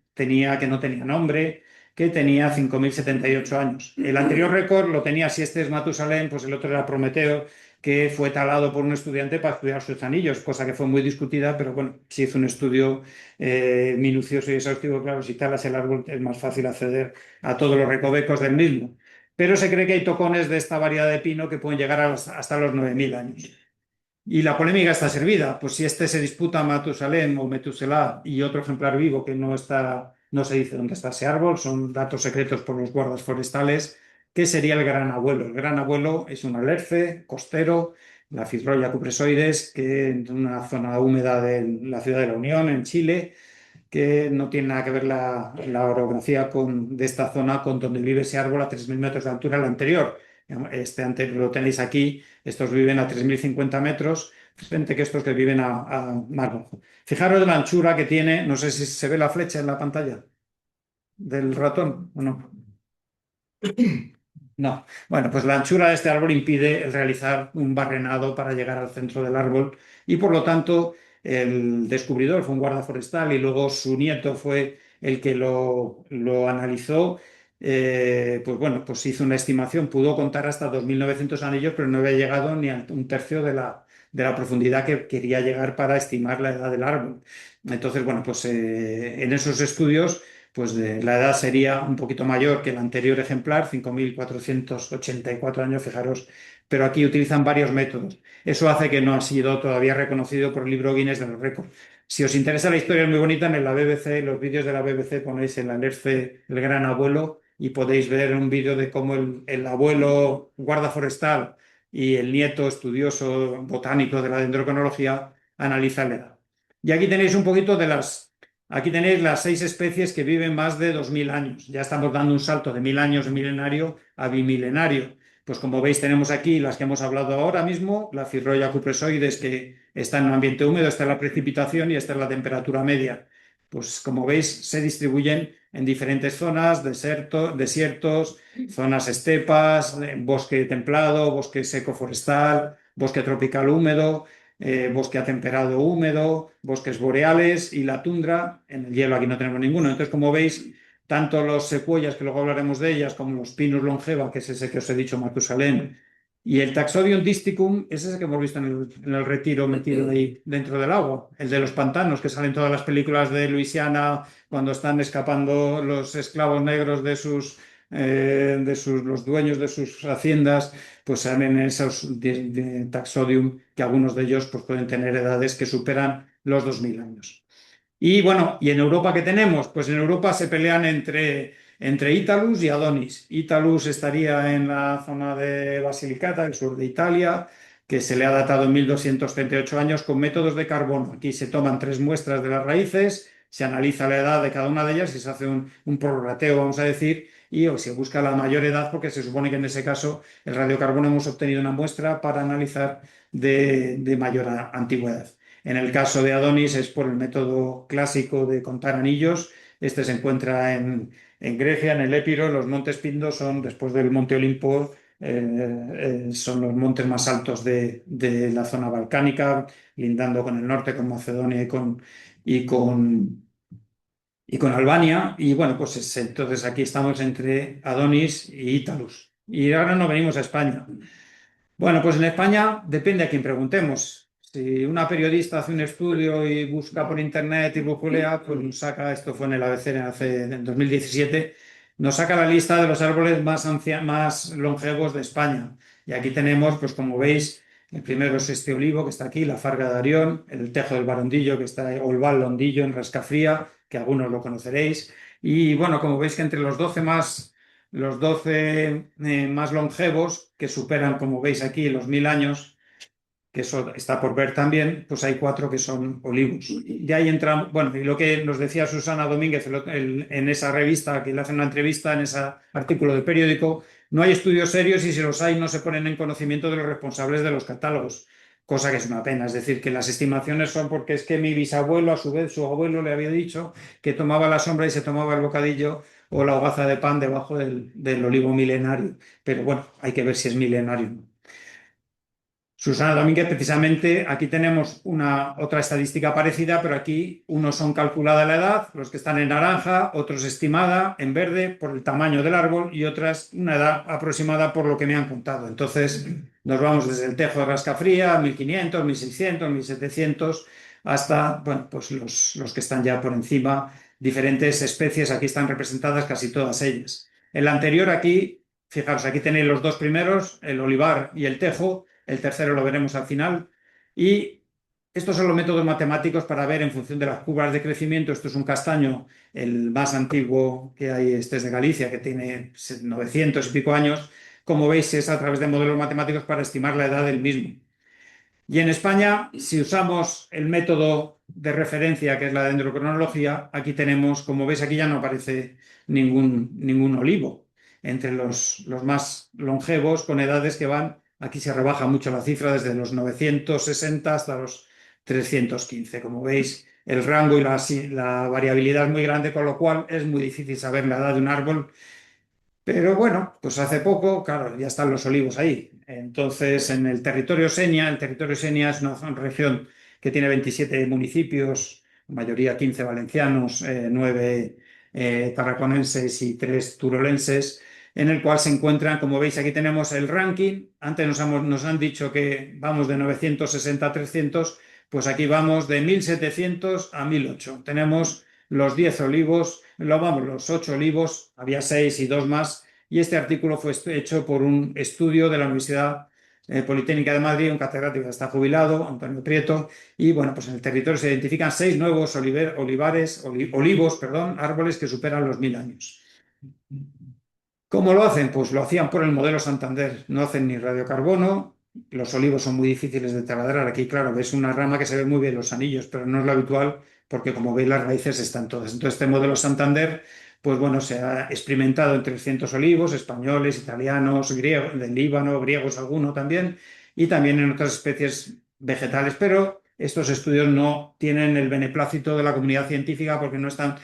no tenía nombre, que tenía 5078 años. El anterior récord lo tenía, si este es Matusalén, pues el otro era Prometeo, que fue talado por un estudiante para estudiar sus anillos, cosa que fue muy discutida, pero bueno, se hizo un estudio minucioso y exhaustivo. Claro, si talas el árbol es más fácil acceder a todos los recovecos del mismo. Pero se cree que hay tocones de esta variedad de pino que pueden llegar hasta los 9000 años. Y la polémica está servida, pues si este se disputa Matusalén o Methuselah y otro ejemplar vivo que no está, no se dice dónde está ese árbol, son datos secretos por los guardas forestales, que sería el gran abuelo. El gran abuelo es un alerce costero, la Fisroya cupresoides, que en una zona húmeda de la ciudad de La Unión, en Chile, que no tiene nada que ver la orografía de esta zona con donde vive ese árbol a 3000 metros de altura, el anterior. Este anterior lo tenéis aquí, estos viven a 3050 metros, frente que estos que viven a más abajo. Fijaros la anchura que tiene, no sé si se ve la flecha en la pantalla del ratón o no. No. Bueno, pues la anchura de este árbol impide el realizar un barrenado para llegar al centro del árbol y por lo tanto el descubridor fue un guarda forestal y luego su nieto fue el que lo analizó. Pues bueno, pues hizo una estimación, pudo contar hasta 2.900 anillos, pero no había llegado ni a un tercio de la profundidad que quería llegar para estimar la edad del árbol. Entonces, bueno, pues en esos estudios pues la edad sería un poquito mayor que el anterior ejemplar, 5.484 años, fijaros, pero aquí utilizan varios métodos. Eso hace que no ha sido todavía reconocido por el libro Guinness de los récords. Si os interesa la historia es muy bonita, en la BBC, los vídeos de la BBC ponéis el alerce El Gran Abuelo y podéis ver un vídeo de cómo el abuelo guarda forestal y el nieto estudioso botánico de la dendrocronología analizan la edad. Y aquí tenéis un poquito de las. Aquí tenéis las 6 especies que viven más de 2.000 años. Ya estamos dando un salto de 1.000 años de milenario a bimilenario. Pues como veis tenemos aquí las que hemos hablado ahora mismo, la Cirroya cupresoides que está en un ambiente húmedo, está en la precipitación y esta es la temperatura media. Pues como veis se distribuyen en diferentes zonas, desiertos, zonas estepas, bosque templado, bosque seco forestal, bosque tropical húmedo, bosque atemperado húmedo, bosques boreales y la tundra. En el hielo aquí no tenemos ninguno. Entonces, como veis, tanto los secuoyas, que luego hablaremos de ellas, como los pinus longeva, que es ese que os he dicho, Matusalén, y el Taxodium disticum, es ese que hemos visto en el retiro metido ahí dentro del agua, el de los pantanos, que salen todas las películas de Luisiana cuando están escapando los esclavos negros los dueños de sus haciendas, pues salen esos de Taxodium, que algunos de ellos pues, pueden tener edades que superan los 2.000 años. Y bueno, ¿y en Europa qué tenemos? Pues en Europa se pelean entre Italus y Adonis. Italus estaría en la zona de Basilicata, el sur de Italia, que se le ha datado en 1.238 años con métodos de carbono. Aquí se toman 3 muestras de las raíces, se analiza la edad de cada una de ellas y se hace un prorrateo, vamos a decir, y se busca la mayor edad porque se supone que en ese caso el radiocarbono hemos obtenido una muestra para analizar de mayor antigüedad. En el caso de Adonis es por el método clásico de contar anillos. Este se encuentra en Grecia, en el Épiro. Los montes Pindos son, después del monte Olimpo, son los montes más altos de la zona balcánica, lindando con el norte, con Macedonia y con Albania. Y bueno, pues entonces aquí estamos entre Adonis y Ítalus. Y ahora nos venimos a España. Bueno, pues en España depende a quién preguntemos. Si una periodista hace un estudio y busca por internet y brujulea, pues nos saca, esto fue en el ABC en 2017, nos saca la lista de los árboles más longevos de España. Y aquí tenemos, pues como veis, el primero es este olivo que está aquí, la Farga de Arión, el tejo del Barondillo que está, o el Val Londillo en Rascafría, que algunos lo conoceréis. Y bueno, como veis que entre los 12 más longevos, que superan, como veis aquí, los 1.000 años, que eso está por ver también, pues hay 4 que son olivos. De ahí entramos, bueno, y lo que nos decía Susana Domínguez en esa revista, que le hacen una entrevista en ese artículo de periódico, no hay estudios serios y si los hay no se ponen en conocimiento de los responsables de los catálogos. Cosa que es una pena, es decir, que las estimaciones son porque es que mi bisabuelo, a su vez, su abuelo le había dicho que tomaba la sombra y se tomaba el bocadillo o la hogaza de pan debajo del olivo milenario. Pero bueno, hay que ver si es milenario o no. Susana Domínguez, precisamente, aquí tenemos otra estadística parecida, pero aquí unos son calculada la edad, los que están en naranja, otros estimada en verde por el tamaño del árbol y otras una edad aproximada por lo que me han contado. Entonces, nos vamos desde el tejo de Rascafría, 1.500, 1.600, 1.700, hasta, bueno, pues los que están ya por encima, diferentes especies, aquí están representadas casi todas ellas. El anterior aquí, fijaros, aquí tenéis los 2 primeros, el olivar y el tejo. El tercero lo veremos al final. Y estos son los métodos matemáticos para ver en función de las curvas de crecimiento. Esto es un castaño, el más antiguo que hay, este es de Galicia, que tiene 900 y pico años. Como veis, es a través de modelos matemáticos para estimar la edad del mismo. Y en España, si usamos el método de referencia, que es la dendrocronología, aquí tenemos, como veis, aquí ya no aparece ningún olivo entre los más longevos con edades que van Aquí se rebaja mucho la cifra desde los 960 hasta los 315. Como veis, el rango y la variabilidad es muy grande, con lo cual es muy difícil saber la edad de un árbol. Pero bueno, pues hace poco, claro, ya están los olivos ahí. Entonces, en el territorio Senia es una región que tiene 27 municipios, la mayoría 15 valencianos, 9 tarraconenses y 3 turolenses, en el cual se encuentran, como veis, aquí tenemos el ranking. Antes nos han dicho que vamos de 960 a 300, pues aquí vamos de 1700 a 1008. Tenemos los 10 olivos, los 8 olivos, había 6 y 2 más, y este artículo fue hecho por un estudio de la Universidad Politécnica de Madrid, un catedrático que está jubilado, Antonio Prieto, y bueno, pues en el territorio se identifican 6 nuevos olivos, árboles que superan los 1000 años. ¿Cómo lo hacen? Pues lo hacían por el modelo Santander. No hacen ni radiocarbono. Los olivos son muy difíciles de taladrar. Aquí, claro, ves una rama que se ve muy bien los anillos, pero no es lo habitual porque, como veis, las raíces están todas. Entonces, este modelo Santander, pues bueno, se ha experimentado en 300 olivos, españoles, italianos, griegos, del Líbano, griegos alguno también, y también en otras especies vegetales, pero estos estudios no tienen el beneplácito de la comunidad científica porque no están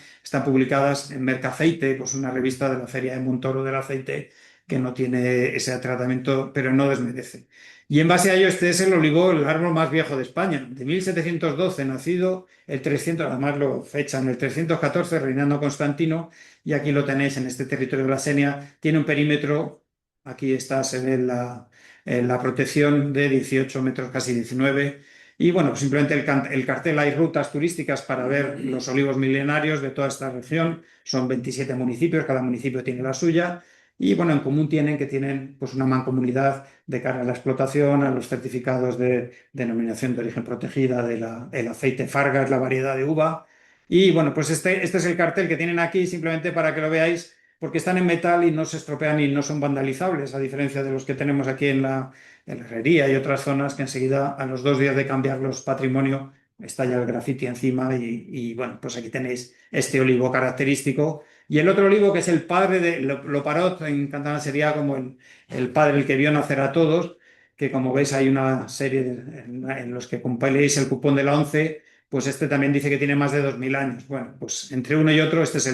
publicadas en Mercaceite, pues una revista de la Feria de Montoro del Aceite, que no tiene ese tratamiento, pero no desmerece. Y en base a ello, este es el árbol más viejo de España, de 1712, nacido el 300, además lo fechan el 314, reinando Constantino, y aquí lo tenéis en este territorio de la Senia. Tiene un perímetro, aquí está, se ve la protección de 18 metros, casi 19. Y bueno, simplemente el cartel, hay rutas turísticas para ver los olivos milenarios de toda esta región. Son 27 municipios, cada municipio tiene la suya. Y bueno, en común tienen pues una mancomunidad de cara a la explotación, a los certificados de denominación de origen protegida, el aceite Farga, es la variedad de uva. Y bueno, pues este es el cartel que tienen aquí, simplemente para que lo veáis, porque están en metal y no se estropean y no son vandalizables, a diferencia de los que tenemos aquí en la Herrería y otras zonas, que enseguida, a los 2 días de cambiarlos patrimonio, está ya el grafiti encima. Y bueno, pues aquí tenéis este olivo característico. Y el otro olivo, que es el padre de Loparot, en catalán sería como el padre, el que vio nacer a todos, que como veis hay una serie en los que compiléis el cupón de la ONCE, pues este también dice que tiene más de 2000 años. Bueno, pues entre uno y otro, este es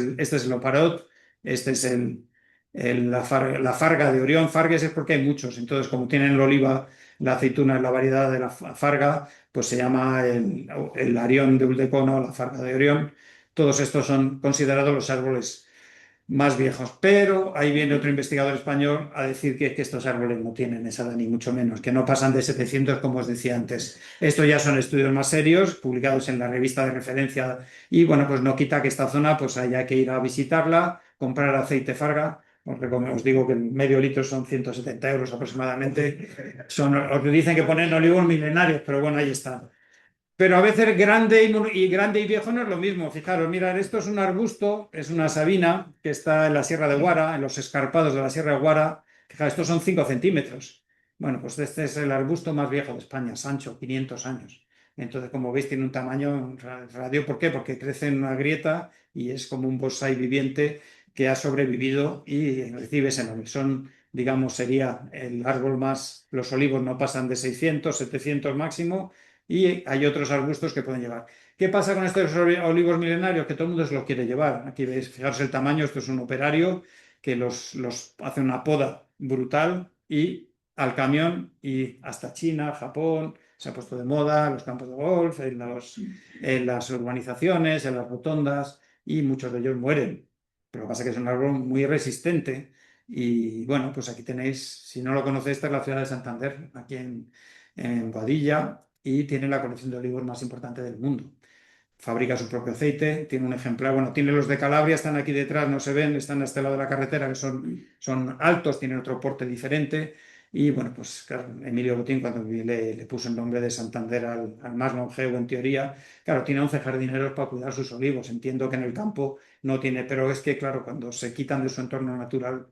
el Loparot, este es la farga de Orión. Fargues es porque hay muchos, entonces como tienen el oliva, la aceituna es la variedad de la farga, pues se llama el Arión de Uldecono, la farga de Orión. Todos estos son considerados los árboles más viejos, pero ahí viene otro investigador español a decir que estos árboles no tienen esa edad, ni mucho menos, que no pasan de 700, como os decía antes. Estos ya son estudios más serios, publicados en la revista de referencia, y bueno, pues no quita que esta zona pues haya que ir a visitarla, comprar aceite Farga, porque como os digo que el medio litro son 170 euros aproximadamente. Os dicen que ponen olivos milenarios, pero bueno, ahí está. Pero a veces grande y viejo no es lo mismo. Fijaros, mirad, esto es un arbusto, es una sabina que está en la Sierra de Guara, en los escarpados de la Sierra de Guara. Fijaros, estos son 5 centímetros. Bueno, pues este es el arbusto más viejo de España, Sancho, 500 años. Entonces, como veis, tiene un tamaño radio. ¿Por qué? Porque crece en una grieta y es como un bonsái viviente que ha sobrevivido y recibe ese nombre. Digamos, sería el árbol más, los olivos no pasan de 600, 700 máximo, y hay otros arbustos que pueden llevar. ¿Qué pasa con estos olivos milenarios? Que todo el mundo se los quiere llevar. Aquí veis, fijaros el tamaño, esto es un operario que los hace una poda brutal y al camión, y hasta China, Japón, se ha puesto de moda, los campos de golf, en las urbanizaciones, en las rotondas, y muchos de ellos mueren. Pero lo que pasa es que es un árbol muy resistente. Y bueno, pues aquí tenéis, si no lo conocéis, esta es la ciudad de Santander, aquí en Boadilla, y tiene la colección de olivos más importante del mundo. Fabrica su propio aceite, tiene un ejemplar, bueno, tiene los de Calabria, están aquí detrás, no se ven, están a este lado de la carretera, que son altos, tienen otro porte diferente. Y bueno, pues claro, Emilio Botín, cuando le puso el nombre de Santander al más longevo en teoría, claro, tiene 11 jardineros para cuidar sus olivos. Entiendo que en el campo no tiene, pero es que claro, cuando se quitan de su entorno natural,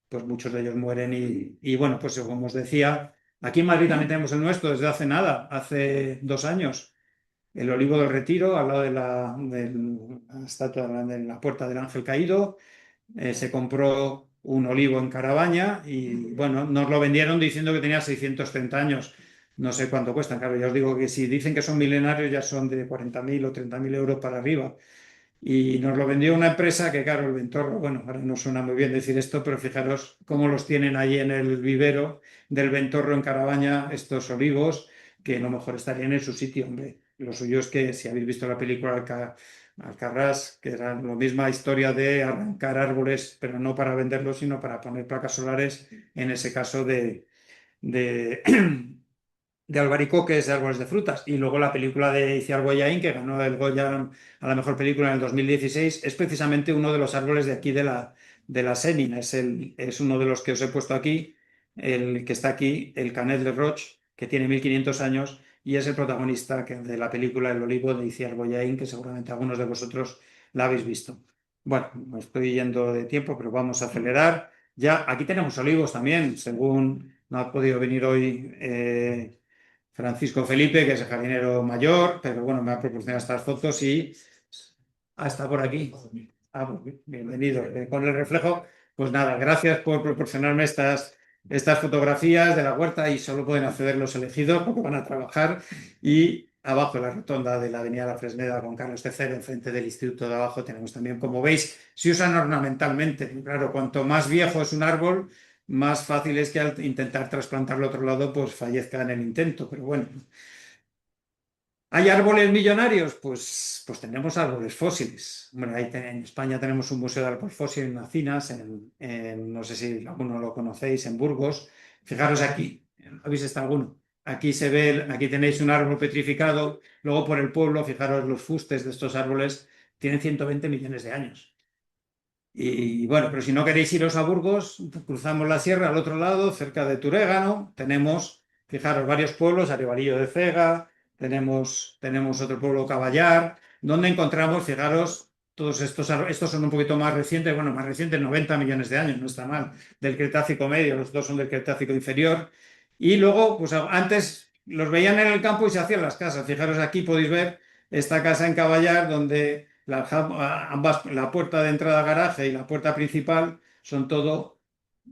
pues muchos de ellos mueren. Y bueno, pues como os decía, aquí en Madrid también tenemos el nuestro desde hace nada, hace 2 años. El Olivo del Retiro, al lado de la estatua de la Puerta del Ángel Caído. Se compró un olivo en Carabaña y bueno, nos lo vendieron diciendo que tenía 630 años. No sé cuánto cuestan, claro, ya os digo que si dicen que son milenarios ya son de 40.000 o 30.000 euros para arriba. Y nos lo vendió una empresa que, claro, el Ventorro, bueno, ahora no suena muy bien decir esto, pero fijaros cómo los tienen ahí en el vivero del Ventorro en Carabaña, estos olivos, que a lo mejor estarían en su sitio, hombre. Lo suyo es que si habéis visto la película Alcarrás, que era la misma historia de arrancar árboles, pero no para venderlos, sino para poner placas solares, en ese caso de, de albaricoques, de árboles de frutas. Y luego la película de Iciar Boyaín, que ganó el Goya a la mejor película en el 2016, es precisamente uno de los árboles de aquí de la Sénia. Es uno de los que os he puesto aquí, el que está aquí, el Canet de Roche, que tiene 1500 años y es el protagonista de la película El olivo de Iciar Boyaín, que seguramente algunos de vosotros la habéis visto. Bueno, me estoy yendo de tiempo, pero vamos a acelerar. Ya, aquí tenemos olivos también, según no ha podido venir hoy Francisco Felipe, que es el jardinero mayor, pero bueno, me ha proporcionado estas fotos y está por aquí. Pues bienvenido. Con el reflejo, pues nada, gracias por proporcionarme estas fotografías de la huerta y solo pueden acceder los elegidos porque van a trabajar. Y abajo en la rotonda de la Avenida La Fresneda con Carlos III, enfrente del Instituto de abajo, tenemos también, como veis, se usan ornamentalmente. Claro, cuanto más viejo es un árbol, más fácil es que al intentar trasplantarlo a otro lado, pues fallezca en el intento. Pero bueno, ¿hay árboles millonarios? Pues tenemos árboles fósiles. Bueno, en España tenemos un museo de árbol fósil en Acinas, no sé si alguno lo conocéis, en Burgos. Fijaros aquí, ¿habéis estado alguno? Aquí se ve, aquí tenéis un árbol petrificado. Luego por el pueblo, fijaros los fustes de estos árboles, tienen 120 millones de años. Y bueno, pero si no queréis iros a Burgos, cruzamos la sierra al otro lado, cerca de Turégano, tenemos, fijaros, varios pueblos, Arevalillo de Cega, tenemos otro pueblo, Caballar, donde encontramos, fijaros, todos estos son un poquito más recientes, bueno, más recientes, 90 millones de años, no está mal, del Cretácico medio, los dos son del Cretácico inferior, y luego, pues antes los veían en el campo y se hacían las casas, fijaros aquí podéis ver esta casa en Caballar, donde ambas, la puerta de entrada a garaje y la puerta principal son todo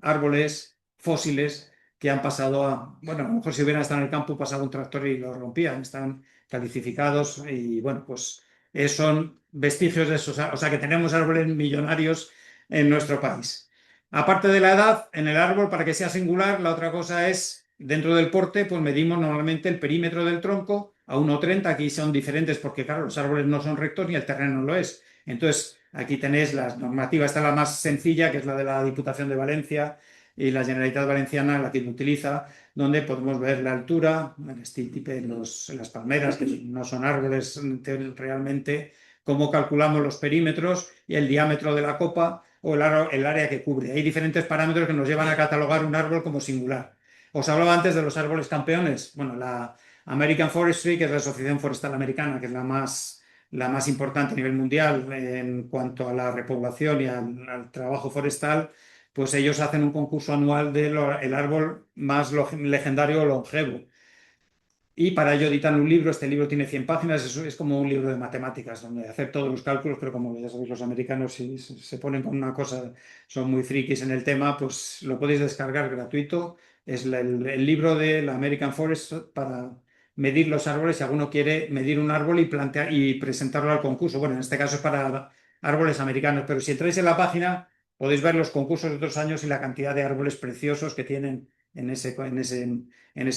árboles fósiles que han pasado bueno, a lo mejor si hubieran estado en el campo pasaba un tractor y lo rompían, están calicificados y bueno, pues son vestigios de esos, o sea que tenemos árboles millonarios en nuestro país. Aparte de la edad, en el árbol, para que sea singular, la otra cosa es, dentro del porte, pues medimos normalmente el perímetro del tronco a 1,30. Aquí son diferentes porque, claro, los árboles no son rectos ni el terreno lo es. Entonces, aquí tenéis la normativa, esta es la más sencilla, que es la de la Diputación de Valencia y la Generalitat Valenciana, la que utiliza, donde podemos ver la altura, el estípipe en las palmeras, que no son árboles realmente, cómo calculamos los perímetros y el diámetro de la copa o el área que cubre. Hay diferentes parámetros que nos llevan a catalogar un árbol como singular. Os hablaba antes de los árboles campeones. Bueno, la American Forestry, que es la Asociación Forestal Americana, que es la más importante a nivel mundial en cuanto a la repoblación y al trabajo forestal, pues ellos hacen un concurso anual del árbol más legendario o longevo. Y para ello editan un libro, este libro tiene 100 páginas, es como un libro de matemáticas, donde hacer todos los cálculos, pero como ya sabéis, los americanos si se ponen con una cosa, son muy frikis en el tema, pues lo podéis descargar gratuito. Es el libro de la American Forest para medir los árboles, si alguno quiere medir un árbol y presentarlo al concurso. Bueno, en este caso es para árboles americanos, pero si entráis en la página podéis ver los concursos de otros años y la cantidad de árboles preciosos que tienen en ese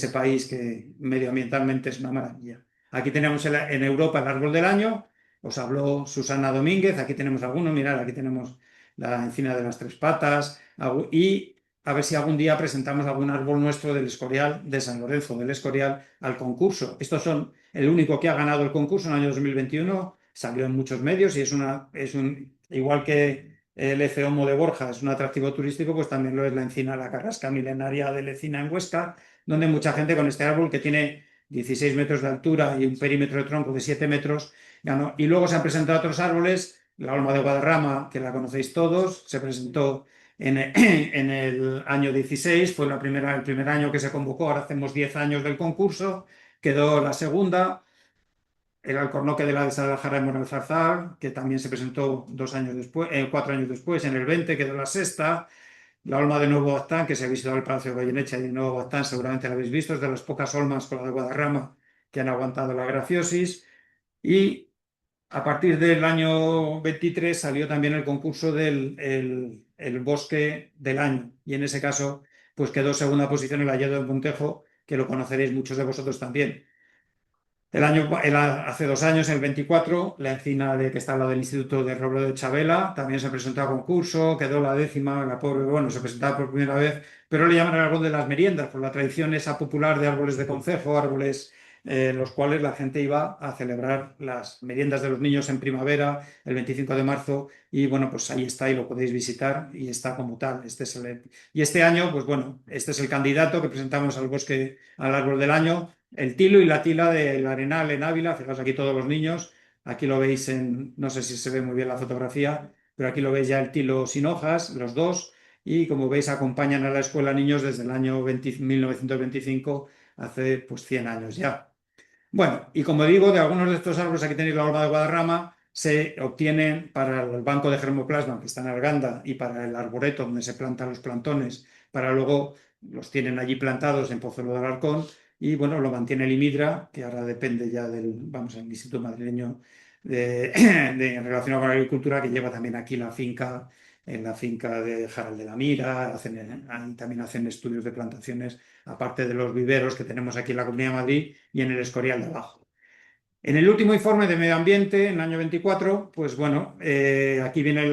país que medioambientalmente es una maravilla. Aquí tenemos en Europa el árbol del año, os habló Susana Domínguez, aquí tenemos algunos, mirad, aquí tenemos la encina de las tres patas y a ver si algún día presentamos algún árbol nuestro del Escorial, de San Lorenzo del Escorial, al concurso. Estos son el único que ha ganado el concurso en el año 2021, salió en muchos medios y igual que el Eceomo de Borja es un atractivo turístico, pues también lo es la encina, la carrasca milenaria de Lecina en Huesca, donde mucha gente con este árbol que tiene 16 metros de altura y un perímetro de tronco de 7 metros ganó. Y luego se han presentado otros árboles, la olma de Guadarrama, que la conocéis todos, se presentó en el año 16, fue el primer año que se convocó, ahora hacemos 10 años del concurso, quedó la segunda. El alcornoque de la Guadalajara de Moreno Zarzal, que también se presentó 4 años después, en el 20 quedó la sexta. la olma de Nuevo Baztán, que se ha visitado el Palacio de Goyeneche y de Nuevo Baztán, seguramente la habéis visto, es de las pocas olmas con la de Guadarrama que han aguantado la grafiosis. Y a partir del año 23 salió también el concurso el bosque del año. Y en ese caso, pues quedó segunda posición el Hayedo de Montejo, que lo conoceréis muchos de vosotros también. Hace 2 años, el 24, la encina que está al lado del Instituto de Robledo de Chabela, también se presentó a concurso, quedó la décima, la pobre, bueno, se presentaba por primera vez, pero le llaman el árbol de las meriendas, por la tradición esa popular de árboles de concejo, árboles en los cuales la gente iba a celebrar las meriendas de los niños en primavera, el 25 de marzo, y bueno, pues ahí está y lo podéis visitar y está como tal. Y este año, pues bueno, este es el candidato que presentamos al árbol del año. El tilo y la tila del Arenal en Ávila, fijaos aquí todos los niños, aquí lo veis no sé si se ve muy bien la fotografía, pero aquí lo veis ya el tilo sin hojas, los dos, y como veis acompañan a la escuela niños desde el año 1925, hace pues 100 años ya. Bueno, y como digo, de algunos de estos árboles, aquí tenéis la olma de Guadarrama, se obtienen para el banco de germoplasma que está en Arganda y para el arboreto donde se plantan los plantones, para luego los tienen allí plantados en Pozuelo de Alarcón y bueno, lo mantiene el IMIDRA, que ahora depende ya vamos, el Instituto Madrileño relacionado con la agricultura, que lleva también aquí la finca, en la finca de Jaral de la Mira, también hacen estudios de plantaciones, aparte de los viveros que tenemos aquí en la Comunidad de Madrid y en el Escorial de abajo. En el último informe de medio ambiente, en el año 24, pues bueno, aquí viene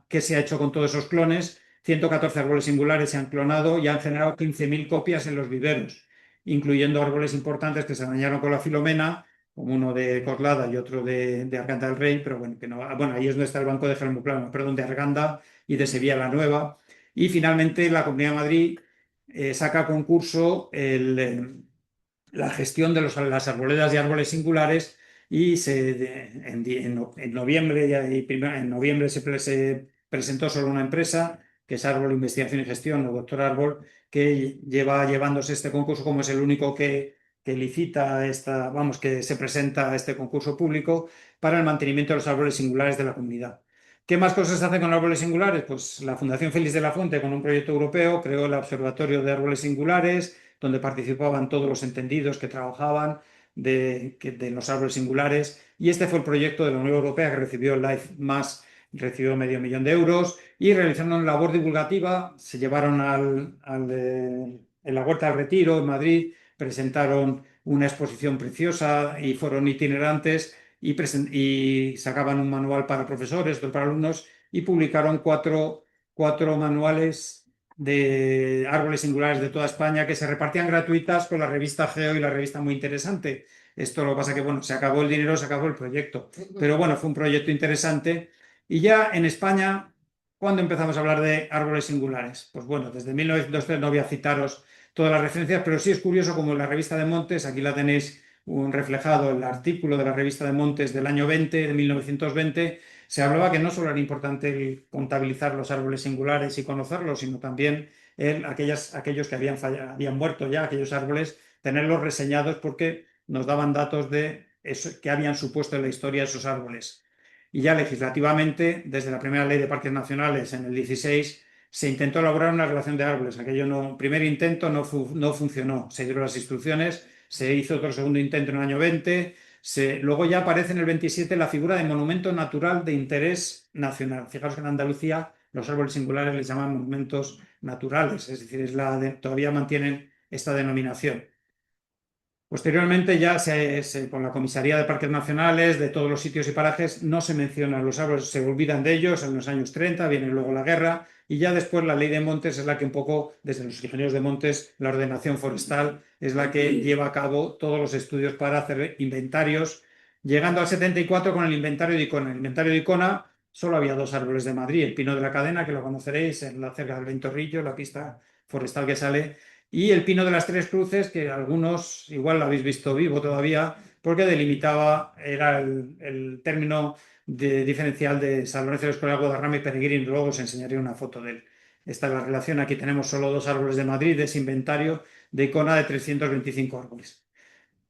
qué se ha hecho con todos esos clones. 114 árboles singulares se han clonado y han generado 15.000 copias en los viveros, incluyendo árboles importantes que se dañaron con la filomena, como uno de Coslada y otro de Arganda del Rey, pero bueno, bueno, ahí es donde está el banco de germoplasma, perdón, de Arganda y de Sevilla la Nueva. Y finalmente la Comunidad de Madrid saca a concurso la gestión de las arboledas y árboles singulares y en noviembre, en noviembre se presentó solo una empresa, que es Árbol Investigación y Gestión, o Doctor Árbol, que lleva llevándose este concurso como es el único que licita vamos, que se presenta a este concurso público para el mantenimiento de los árboles singulares de la comunidad. ¿Qué más cosas se hacen con árboles singulares? Pues la Fundación Félix de la Fuente, con un proyecto europeo, creó el Observatorio de Árboles Singulares, donde participaban todos los entendidos que trabajaban de los árboles singulares. Y este fue el proyecto de la Unión Europea que recibió el Life Más, recibió medio millón de euros. Y realizando una labor divulgativa, se llevaron en la Huerta del Retiro, en Madrid, presentaron una exposición preciosa y fueron itinerantes y sacaban un manual para profesores, otro para alumnos, y publicaron cuatro manuales de árboles singulares de toda España que se repartían gratuitas con la revista Geo y la revista Muy Interesante. Esto lo que pasa que, bueno, se acabó el dinero, se acabó el proyecto, pero bueno, fue un proyecto interesante. Y ya en España, ¿cuándo empezamos a hablar de árboles singulares? Pues bueno, desde 1903 no voy a citaros todas las referencias, pero sí es curioso como en la revista de Montes, aquí la tenéis un reflejado el artículo de la revista de Montes del año 20, de 1920, se hablaba que no solo era importante contabilizar los árboles singulares y conocerlos, sino también aquellos que habían muerto ya, aquellos árboles, tenerlos reseñados porque nos daban datos de eso, que habían supuesto en la historia esos árboles. Y ya legislativamente, desde la primera ley de parques nacionales en el 16, se intentó elaborar una relación de árboles. Aquello no, primer intento no funcionó. Se dieron las instrucciones, se hizo otro segundo intento en el año 20. Luego ya aparece en el 27 la figura de monumento natural de interés nacional. Fijaos que en Andalucía los árboles singulares les llaman monumentos naturales, es decir, todavía mantienen esta denominación. Posteriormente, ya con la Comisaría de Parques Nacionales, de todos los sitios y parajes, no se mencionan los árboles, se olvidan de ellos en los años 30, viene luego la guerra, y ya después la ley de montes es la que un poco, desde los ingenieros de montes, la ordenación forestal es la que lleva a cabo todos los estudios para hacer inventarios, llegando al 74 con el inventario de Icona. El inventario de Icona solo había 2 árboles de Madrid, el pino de la cadena, que lo conoceréis, cerca del Ventorrillo, la pista forestal que sale, y el pino de las Tres Cruces, que algunos igual lo habéis visto vivo todavía, porque era el término diferencial de San Lorenzo del Escorial, Guadarrama y Peregrino. Luego os enseñaré una foto de él. Esta es la relación. Aquí tenemos solo 2 árboles de Madrid, de ese inventario de Icona de 325 árboles.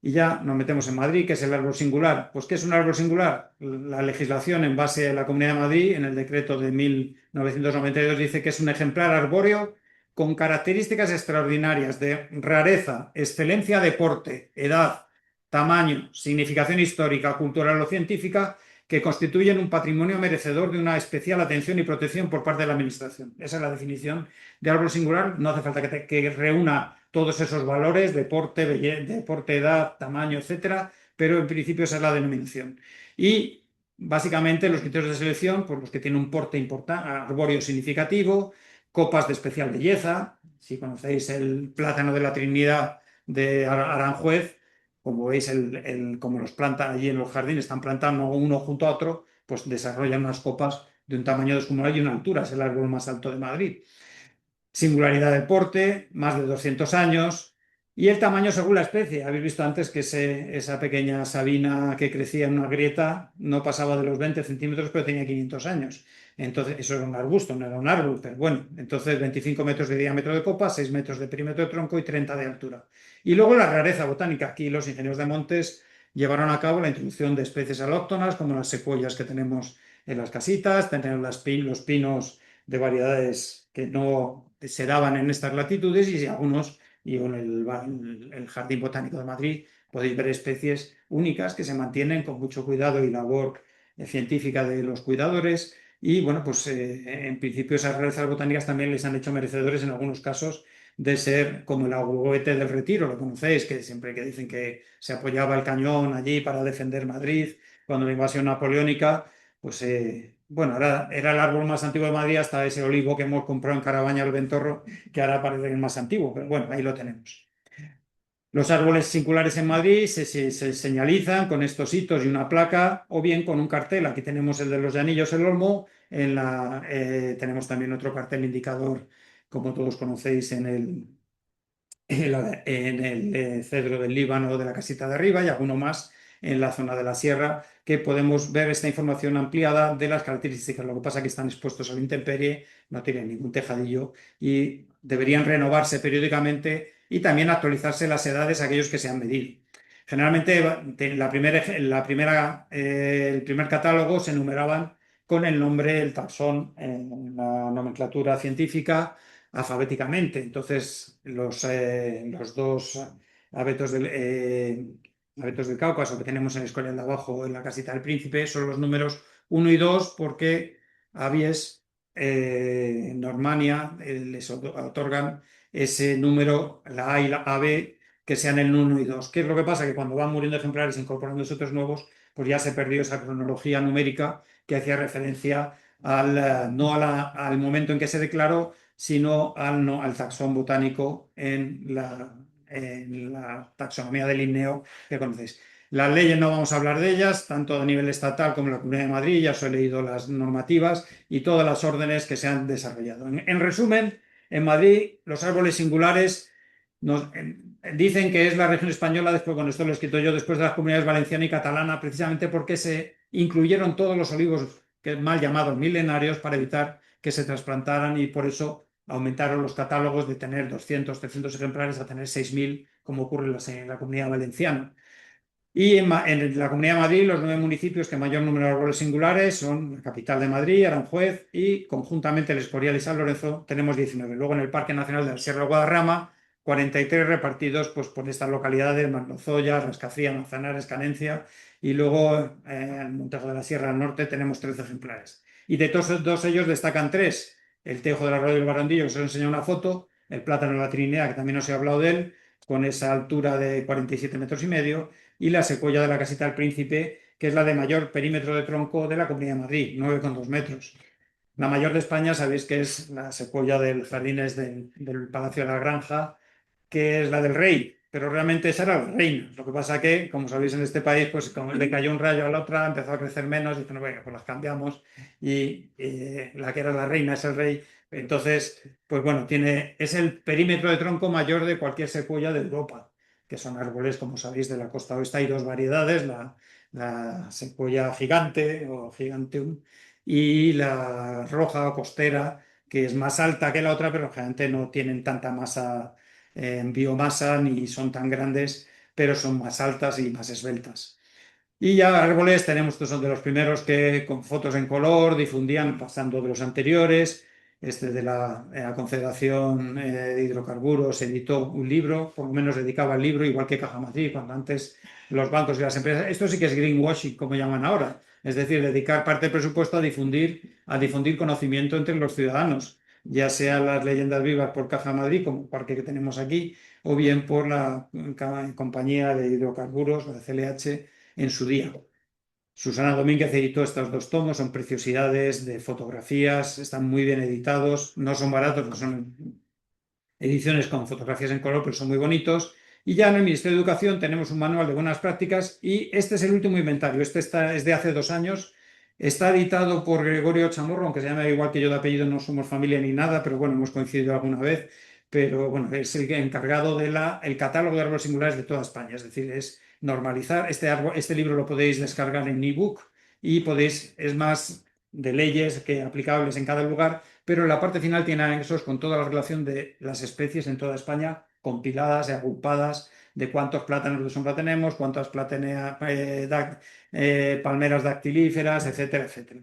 Y ya nos metemos en Madrid, que es el árbol singular. Pues, ¿qué es un árbol singular? La legislación en base a la Comunidad de Madrid, en el decreto de 1992, dice que es un ejemplar arbóreo con características extraordinarias de rareza, excelencia de porte, edad, tamaño, significación histórica, cultural o científica, que constituyen un patrimonio merecedor de una especial atención y protección por parte de la Administración. Esa es la definición de árbol singular. No hace falta que reúna todos esos valores de porte, edad, tamaño, etcétera, pero en principio esa es la denominación. Y básicamente los criterios de selección, pues los que tienen un porte arbóreo significativo, copas de especial belleza. Si conocéis el plátano de la Trinidad de Aranjuez, como veis, como los plantan allí en los jardines, están plantando uno junto a otro, pues desarrollan unas copas de un tamaño descomunal y una altura. Es el árbol más alto de Madrid. Singularidad del porte, más de 200 años. Y el tamaño según la especie. Habéis visto antes que esa pequeña sabina que crecía en una grieta no pasaba de los 20 centímetros, pero tenía 500 años. Entonces, eso era un arbusto, no era un árbol, pero bueno. Entonces, 25 metros de diámetro de copa, 6 metros de perímetro de tronco y 30 de altura. Y luego la rareza botánica. Aquí los ingenieros de montes llevaron a cabo la introducción de especies alóctonas, como las secuoyas que tenemos en las casitas, tenemos los pinos de variedades que no se daban en estas latitudes, y algunos, y en el Jardín Botánico de Madrid podéis ver especies únicas que se mantienen con mucho cuidado y labor científica de los cuidadores. Y bueno, pues en principio esas rarezas botánicas también les han hecho merecedores en algunos casos de ser como el ahuehuete del Retiro, lo conocéis, que siempre que dicen que se apoyaba el cañón allí para defender Madrid cuando la invasión napoleónica, pues bueno, ahora era el árbol más antiguo de Madrid hasta ese olivo que hemos comprado en Carabaña el Ventorro, que ahora parece el más antiguo, pero bueno, ahí lo tenemos. Los árboles singulares en Madrid se señalizan con estos hitos y una placa, o bien con un cartel. Aquí tenemos el de los Llanillos, el Olmo. Tenemos también otro cartel indicador, como todos conocéis, en el cedro del Líbano de la casita de arriba, y alguno más en la zona de la sierra, que podemos ver esta información ampliada de las características. Lo que pasa es que están expuestos a la intemperie, no tienen ningún tejadillo y deberían renovarse periódicamente y también actualizarse las edades a aquellos que se han medido. Generalmente el primer catálogo se numeraban con el nombre, el taxón, en la nomenclatura científica, alfabéticamente. Entonces, los dos abetos del Cáucaso que tenemos en el Escorial de abajo, en la casita del Príncipe, son los números 1 y 2, porque Abies, Normania, les otorgan ese número, la A y la AB, que sean el 1 y 2. ¿Qué es lo que pasa? Que cuando van muriendo ejemplares incorporándose otros nuevos, pues ya se perdió esa cronología numérica que hacía referencia no al momento en que se declaró, sino al taxón botánico en la taxonomía del Linneo que conocéis. Las leyes no vamos a hablar de ellas, tanto a nivel estatal como en la Comunidad de Madrid. Ya os he leído las normativas y todas las órdenes que se han desarrollado. En resumen, en Madrid los árboles singulares dicen que es la región española, después, con esto lo he escrito yo, después de las comunidades valenciana y catalana, precisamente porque se incluyeron todos los olivos mal llamados milenarios para evitar que se trasplantaran, y por eso aumentaron los catálogos de tener 200, 300 ejemplares a tener 6.000, como ocurre en la Comunidad Valenciana. Y en la Comunidad de Madrid, los 9 municipios que mayor número de árboles singulares son la capital de Madrid, Aranjuez, y conjuntamente El Escorial y San Lorenzo tenemos 19. Luego en el Parque Nacional de la Sierra de Guadarrama, 43 repartidos pues, por estas localidades: Marlozoya, Rascacía, Manzanares, Canencia, y luego en Montejo de la Sierra al norte tenemos 13 ejemplares. Y de todos ellos destacan 3: el tejo del Arroyo del Barandillo, que os he enseñado una foto; el plátano de la Trinidad, que también os he hablado de él, con esa altura de 47 metros y medio; y la secuoya de la casita del Príncipe, que es la de mayor perímetro de tronco de la Comunidad de Madrid, 9,2 metros. La mayor de España sabéis que es la secuoya del Jardines del Palacio de la Granja, que es la del rey, pero realmente esa era la reina. Lo que pasa que, como sabéis, en este país, pues como le cayó un rayo a la otra, empezó a crecer menos, y dijeron, bueno, pues las cambiamos, y la que era la reina es el rey. Entonces, pues bueno, es el perímetro de tronco mayor de cualquier secuoya de Europa, que son árboles, como sabéis, de la costa oeste. Hay dos variedades: la secuoya gigante o giganteum, y la roja o costera, que es más alta que la otra, pero generalmente no tienen tanta masa en biomasa ni son tan grandes pero son más altas y más esbeltas. Y ya árboles tenemos, estos son de los primeros que con fotos en color difundían, pasando de los anteriores. Este de la Confederación de Hidrocarburos editó un libro, por lo menos dedicaba al libro, igual que Caja Madrid, cuando antes los bancos y las empresas. Esto sí que es greenwashing, como llaman ahora. Es decir, dedicar parte del presupuesto a difundir conocimiento entre los ciudadanos, ya sea las leyendas vivas por Caja Madrid, como el parque que tenemos aquí, o bien por la compañía de hidrocarburos, la CLH, en su día. Susana Domínguez editó estos 2 tomos, son preciosidades de fotografías, están muy bien editados, no son baratos, no son ediciones con fotografías en color, pero son muy bonitos. Y ya en el Ministerio de Educación tenemos un manual de buenas prácticas y este es el último inventario, es de hace 2 años, está editado por Gregorio Chamorro, aunque se llama igual que yo de apellido, no somos familia ni nada, pero bueno, hemos coincidido alguna vez, pero bueno, es el encargado del catálogo de árboles singulares de toda España, es decir, es normalizar, este libro lo podéis descargar en ebook y es más de leyes que aplicables en cada lugar, pero en la parte final tiene anexos con toda la relación de las especies en toda España, compiladas y agrupadas, de cuántos plátanos de sombra tenemos, cuántas palmeras dactilíferas, etcétera, etcétera.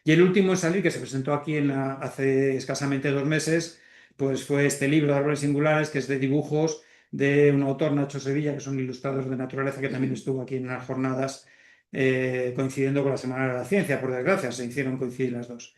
Y el último en salir, que se presentó aquí hace escasamente 2 meses, pues fue este libro de árboles singulares, que es de dibujos de un autor, Nacho Sevilla, que son ilustradores de naturaleza, que también estuvo aquí en las jornadas, coincidiendo con la Semana de la Ciencia, por desgracia, se hicieron coincidir las dos.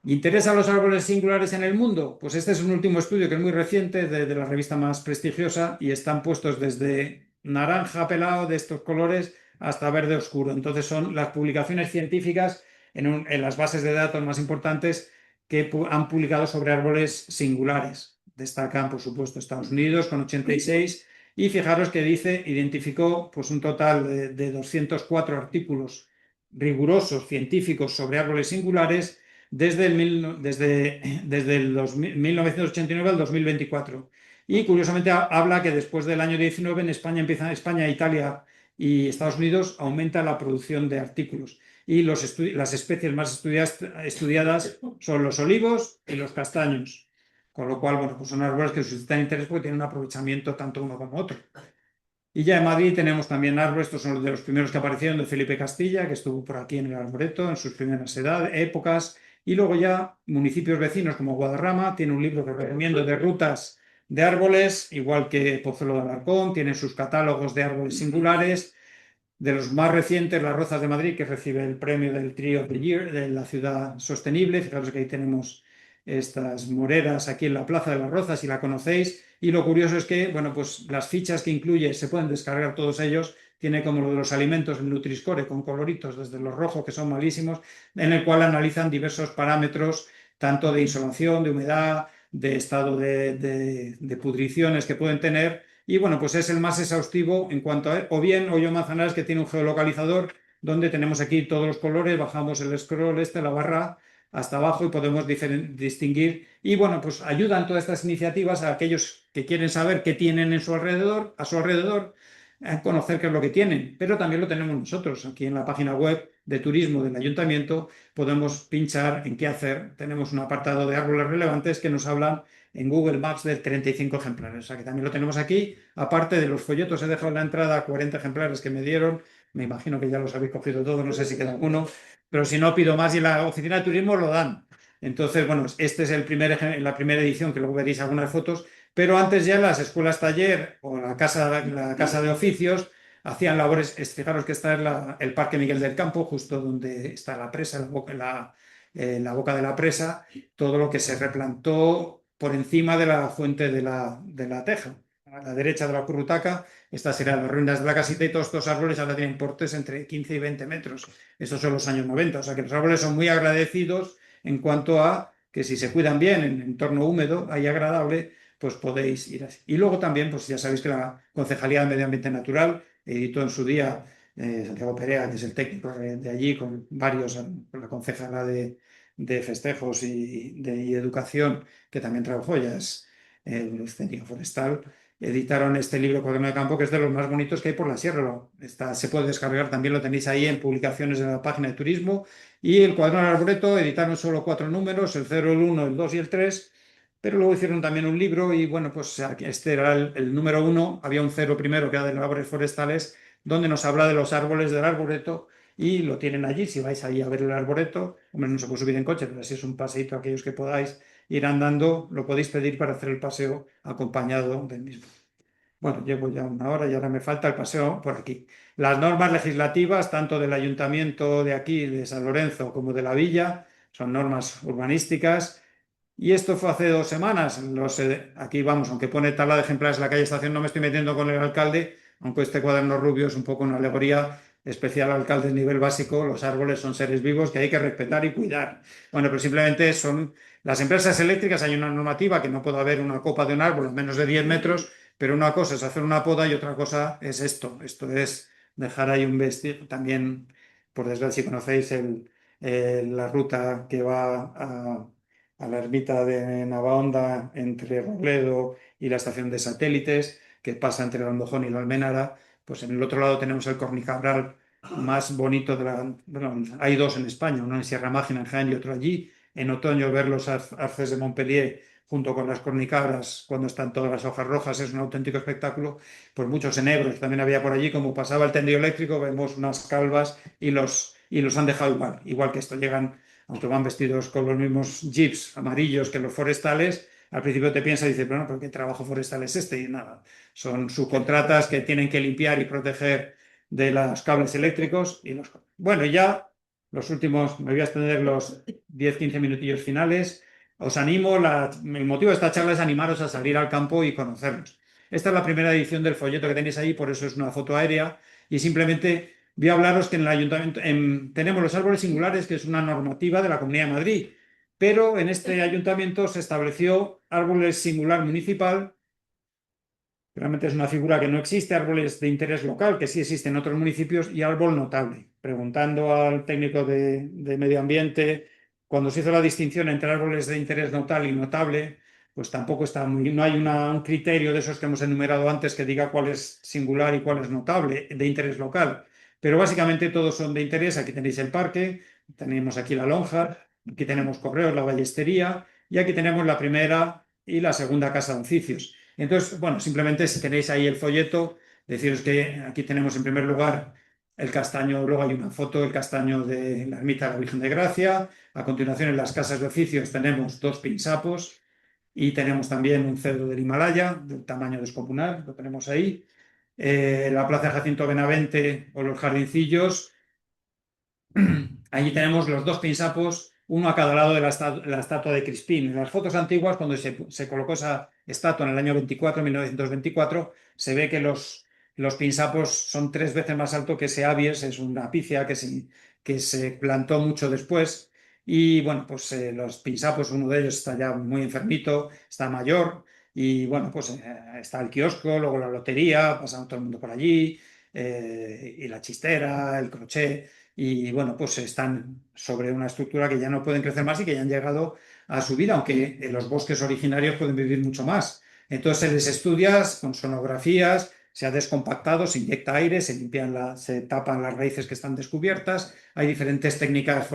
¿Interesan los árboles singulares en el mundo? Pues este es un último estudio que es muy reciente, de la revista más prestigiosa, y están puestos desde naranja pelado de estos colores hasta verde oscuro. Entonces son las publicaciones científicas en las bases de datos más importantes que han publicado sobre árboles singulares. Destacan, por supuesto, Estados Unidos con 86, y fijaros que identificó pues, un total de 204 artículos rigurosos científicos sobre árboles singulares desde el 1989 al 2024. Y curiosamente habla que después del año 19 en España, Italia y Estados Unidos aumenta la producción de artículos. Y las especies más estudiadas son los olivos y los castaños. Con lo cual, bueno, pues son árboles que suscitan interés porque tienen un aprovechamiento tanto uno como otro. Y ya en Madrid tenemos también árboles, estos son de los primeros que aparecieron, de Felipe Castilla, que estuvo por aquí en el arboreto en sus primeras épocas. Y luego ya municipios vecinos como Guadarrama tiene un libro que recomiendo de rutas de árboles, igual que Pozuelo de Alarcón, tienen sus catálogos de árboles singulares. De los más recientes, Las Rozas de Madrid, que recibe el premio del Tree of the Year de la ciudad sostenible. Fijaros que ahí tenemos estas moreras aquí en la Plaza de las Rozas, si la conocéis. Y lo curioso es que, bueno, pues las fichas que incluye se pueden descargar todos ellos. Tiene como lo de los alimentos, el Nutri-Score, con coloritos, desde los rojos, que son malísimos, en el cual analizan diversos parámetros, tanto de insolación, de humedad, de estado de pudriciones que pueden tener. Y bueno, pues es el más exhaustivo en cuanto a, o bien Hoyo Manzanares, que tiene un geolocalizador donde tenemos aquí todos los colores, bajamos el scroll, la barra hasta abajo, y podemos distinguir. Y bueno, pues ayudan todas estas iniciativas a aquellos que quieren saber qué tienen a su alrededor, a conocer qué es lo que tienen. Pero también lo tenemos nosotros. Aquí en la página web de turismo del ayuntamiento podemos pinchar en qué hacer. Tenemos un apartado de árboles relevantes que nos hablan en Google Maps de 35 ejemplares. O sea que también lo tenemos aquí. Aparte de los folletos, he dejado en la entrada 40 ejemplares que me dieron. Me imagino que ya los habéis cogido todos, no sé si queda alguno, pero si no, pido más y en la oficina de turismo lo dan. Entonces, bueno, este es la primera edición, que luego veréis algunas fotos, pero antes ya en las escuelas taller o la casa de oficios hacían labores. Fijaros que está en el Parque Miguel del Campo, justo donde está la presa, la boca de la presa, todo lo que se replantó por encima de la fuente de la Teja. A la derecha de la Currutaca, estas serán las ruinas de la casita, y todos estos árboles ahora tienen portes entre 15 y 20 metros. Estos son los años 90, o sea que los árboles son muy agradecidos en cuanto a que si se cuidan bien en entorno húmedo y agradable, pues podéis ir así. Y luego también, pues ya sabéis que la Concejalía de Medio Ambiente Natural editó en su día, Santiago Perea, que es el técnico de allí, con la concejala de festejos y educación, que también trabajó, ya es el técnico forestal, editaron este libro Cuaderno de Campo, que es de los más bonitos que hay por la sierra. Se puede descargar, también lo tenéis ahí en publicaciones de la página de turismo. Y el Cuaderno del Arboreto editaron solo 4 números, el 0, el 1, el 2 y el 3, pero luego hicieron también un libro y bueno, pues este era el número 1, había un 0 primero que era de labores forestales, donde nos habla de los árboles del arboreto y lo tienen allí, si vais ahí a ver el arboreto, hombre, no se puede subir en coche, pero si es un paseíto, aquellos que podáis ir andando, lo podéis pedir para hacer el paseo acompañado del mismo. Bueno, llevo ya una hora y ahora me falta el paseo por aquí. Las normas legislativas, tanto del ayuntamiento de aquí, de San Lorenzo, como de la villa, son normas urbanísticas. Y esto fue hace 2 semanas. Aquí vamos, aunque pone tabla de ejemplares en la calle Estación, no me estoy metiendo con el alcalde, aunque este cuaderno rubio es un poco una alegoría especial al alcalde de nivel básico. Los árboles son seres vivos que hay que respetar y cuidar. Bueno, pero simplemente son las empresas eléctricas. Hay una normativa que no puede haber una copa de un árbol a menos de 10 metros, pero una cosa es hacer una poda y otra cosa es esto. Esto es dejar ahí un vestigio. También, por desgracia, si conocéis la ruta que va a la ermita de Navaonda entre Robledo y la estación de satélites, que pasa entre el Aldojón y la Almenara, pues en el otro lado tenemos el Cornicabral más bonito de la... Bueno, hay dos en España, uno en Sierra Mágina, en Jaén, y otro allí. En otoño ver los arces de Montpellier junto con las cornicabras, cuando están todas las hojas rojas, es un auténtico espectáculo. Pues muchos enebros también había por allí, como pasaba el tendido eléctrico, vemos unas calvas y los han dejado igual que esto. Llegan, aunque van vestidos con los mismos jeeps amarillos que los forestales, al principio te piensas y dices, bueno, pero ¿qué trabajo forestal es este? Y nada, son subcontratas que tienen que limpiar y proteger de los cables eléctricos. Bueno, ya los últimos, me voy a extender los 10-15 minutillos finales. Os animo, el motivo de esta charla es animaros a salir al campo y conocerlos. Esta es la primera edición del folleto que tenéis ahí, por eso es una foto aérea, y simplemente voy a hablaros que en el ayuntamiento tenemos los árboles singulares, que es una normativa de la Comunidad de Madrid, pero en este ayuntamiento se estableció árboles singular municipal. Realmente es una figura que no existe, árboles de interés local, que sí existen en otros municipios, y árbol notable. Preguntando al técnico de medio ambiente, cuando se hizo la distinción entre árboles de interés notable y notable, pues tampoco no hay un criterio de esos que hemos enumerado antes que diga cuál es singular y cuál es notable, de interés local. Pero básicamente todos son de interés. Aquí tenéis el parque, tenemos aquí la lonja, aquí tenemos Correos, la ballestería, y aquí tenemos la primera y la segunda casa de oficios. Entonces, bueno, simplemente si tenéis ahí el folleto, deciros que aquí tenemos en primer lugar el castaño, luego hay una foto del castaño de la ermita de la Virgen de Gracia. A continuación, en las casas de oficios tenemos 2 pinsapos y tenemos también un cedro del Himalaya, del tamaño descomunal, lo tenemos ahí. La plaza de Jacinto Benavente o los jardincillos. Allí tenemos los 2 pinsapos, uno a cada lado de la estatua de Crispín. En las fotos antiguas, cuando se colocó esa estatua en el año 1924, se ve que los pinsapos son 3 veces más alto que ese Abies, es una pícea que se plantó mucho después. Y bueno, pues los pinsapos, uno de ellos está ya muy enfermito, está mayor, y bueno, pues está el kiosco, luego la lotería, pasando todo el mundo por allí, y la chistera, el crochet. Y bueno, pues están sobre una estructura que ya no pueden crecer más y que ya han llegado a su vida, aunque en los bosques originarios pueden vivir mucho más. Entonces se les estudia con sonografías, se ha descompactado, se inyecta aire, se tapan las raíces que están descubiertas. Hay diferentes técnicas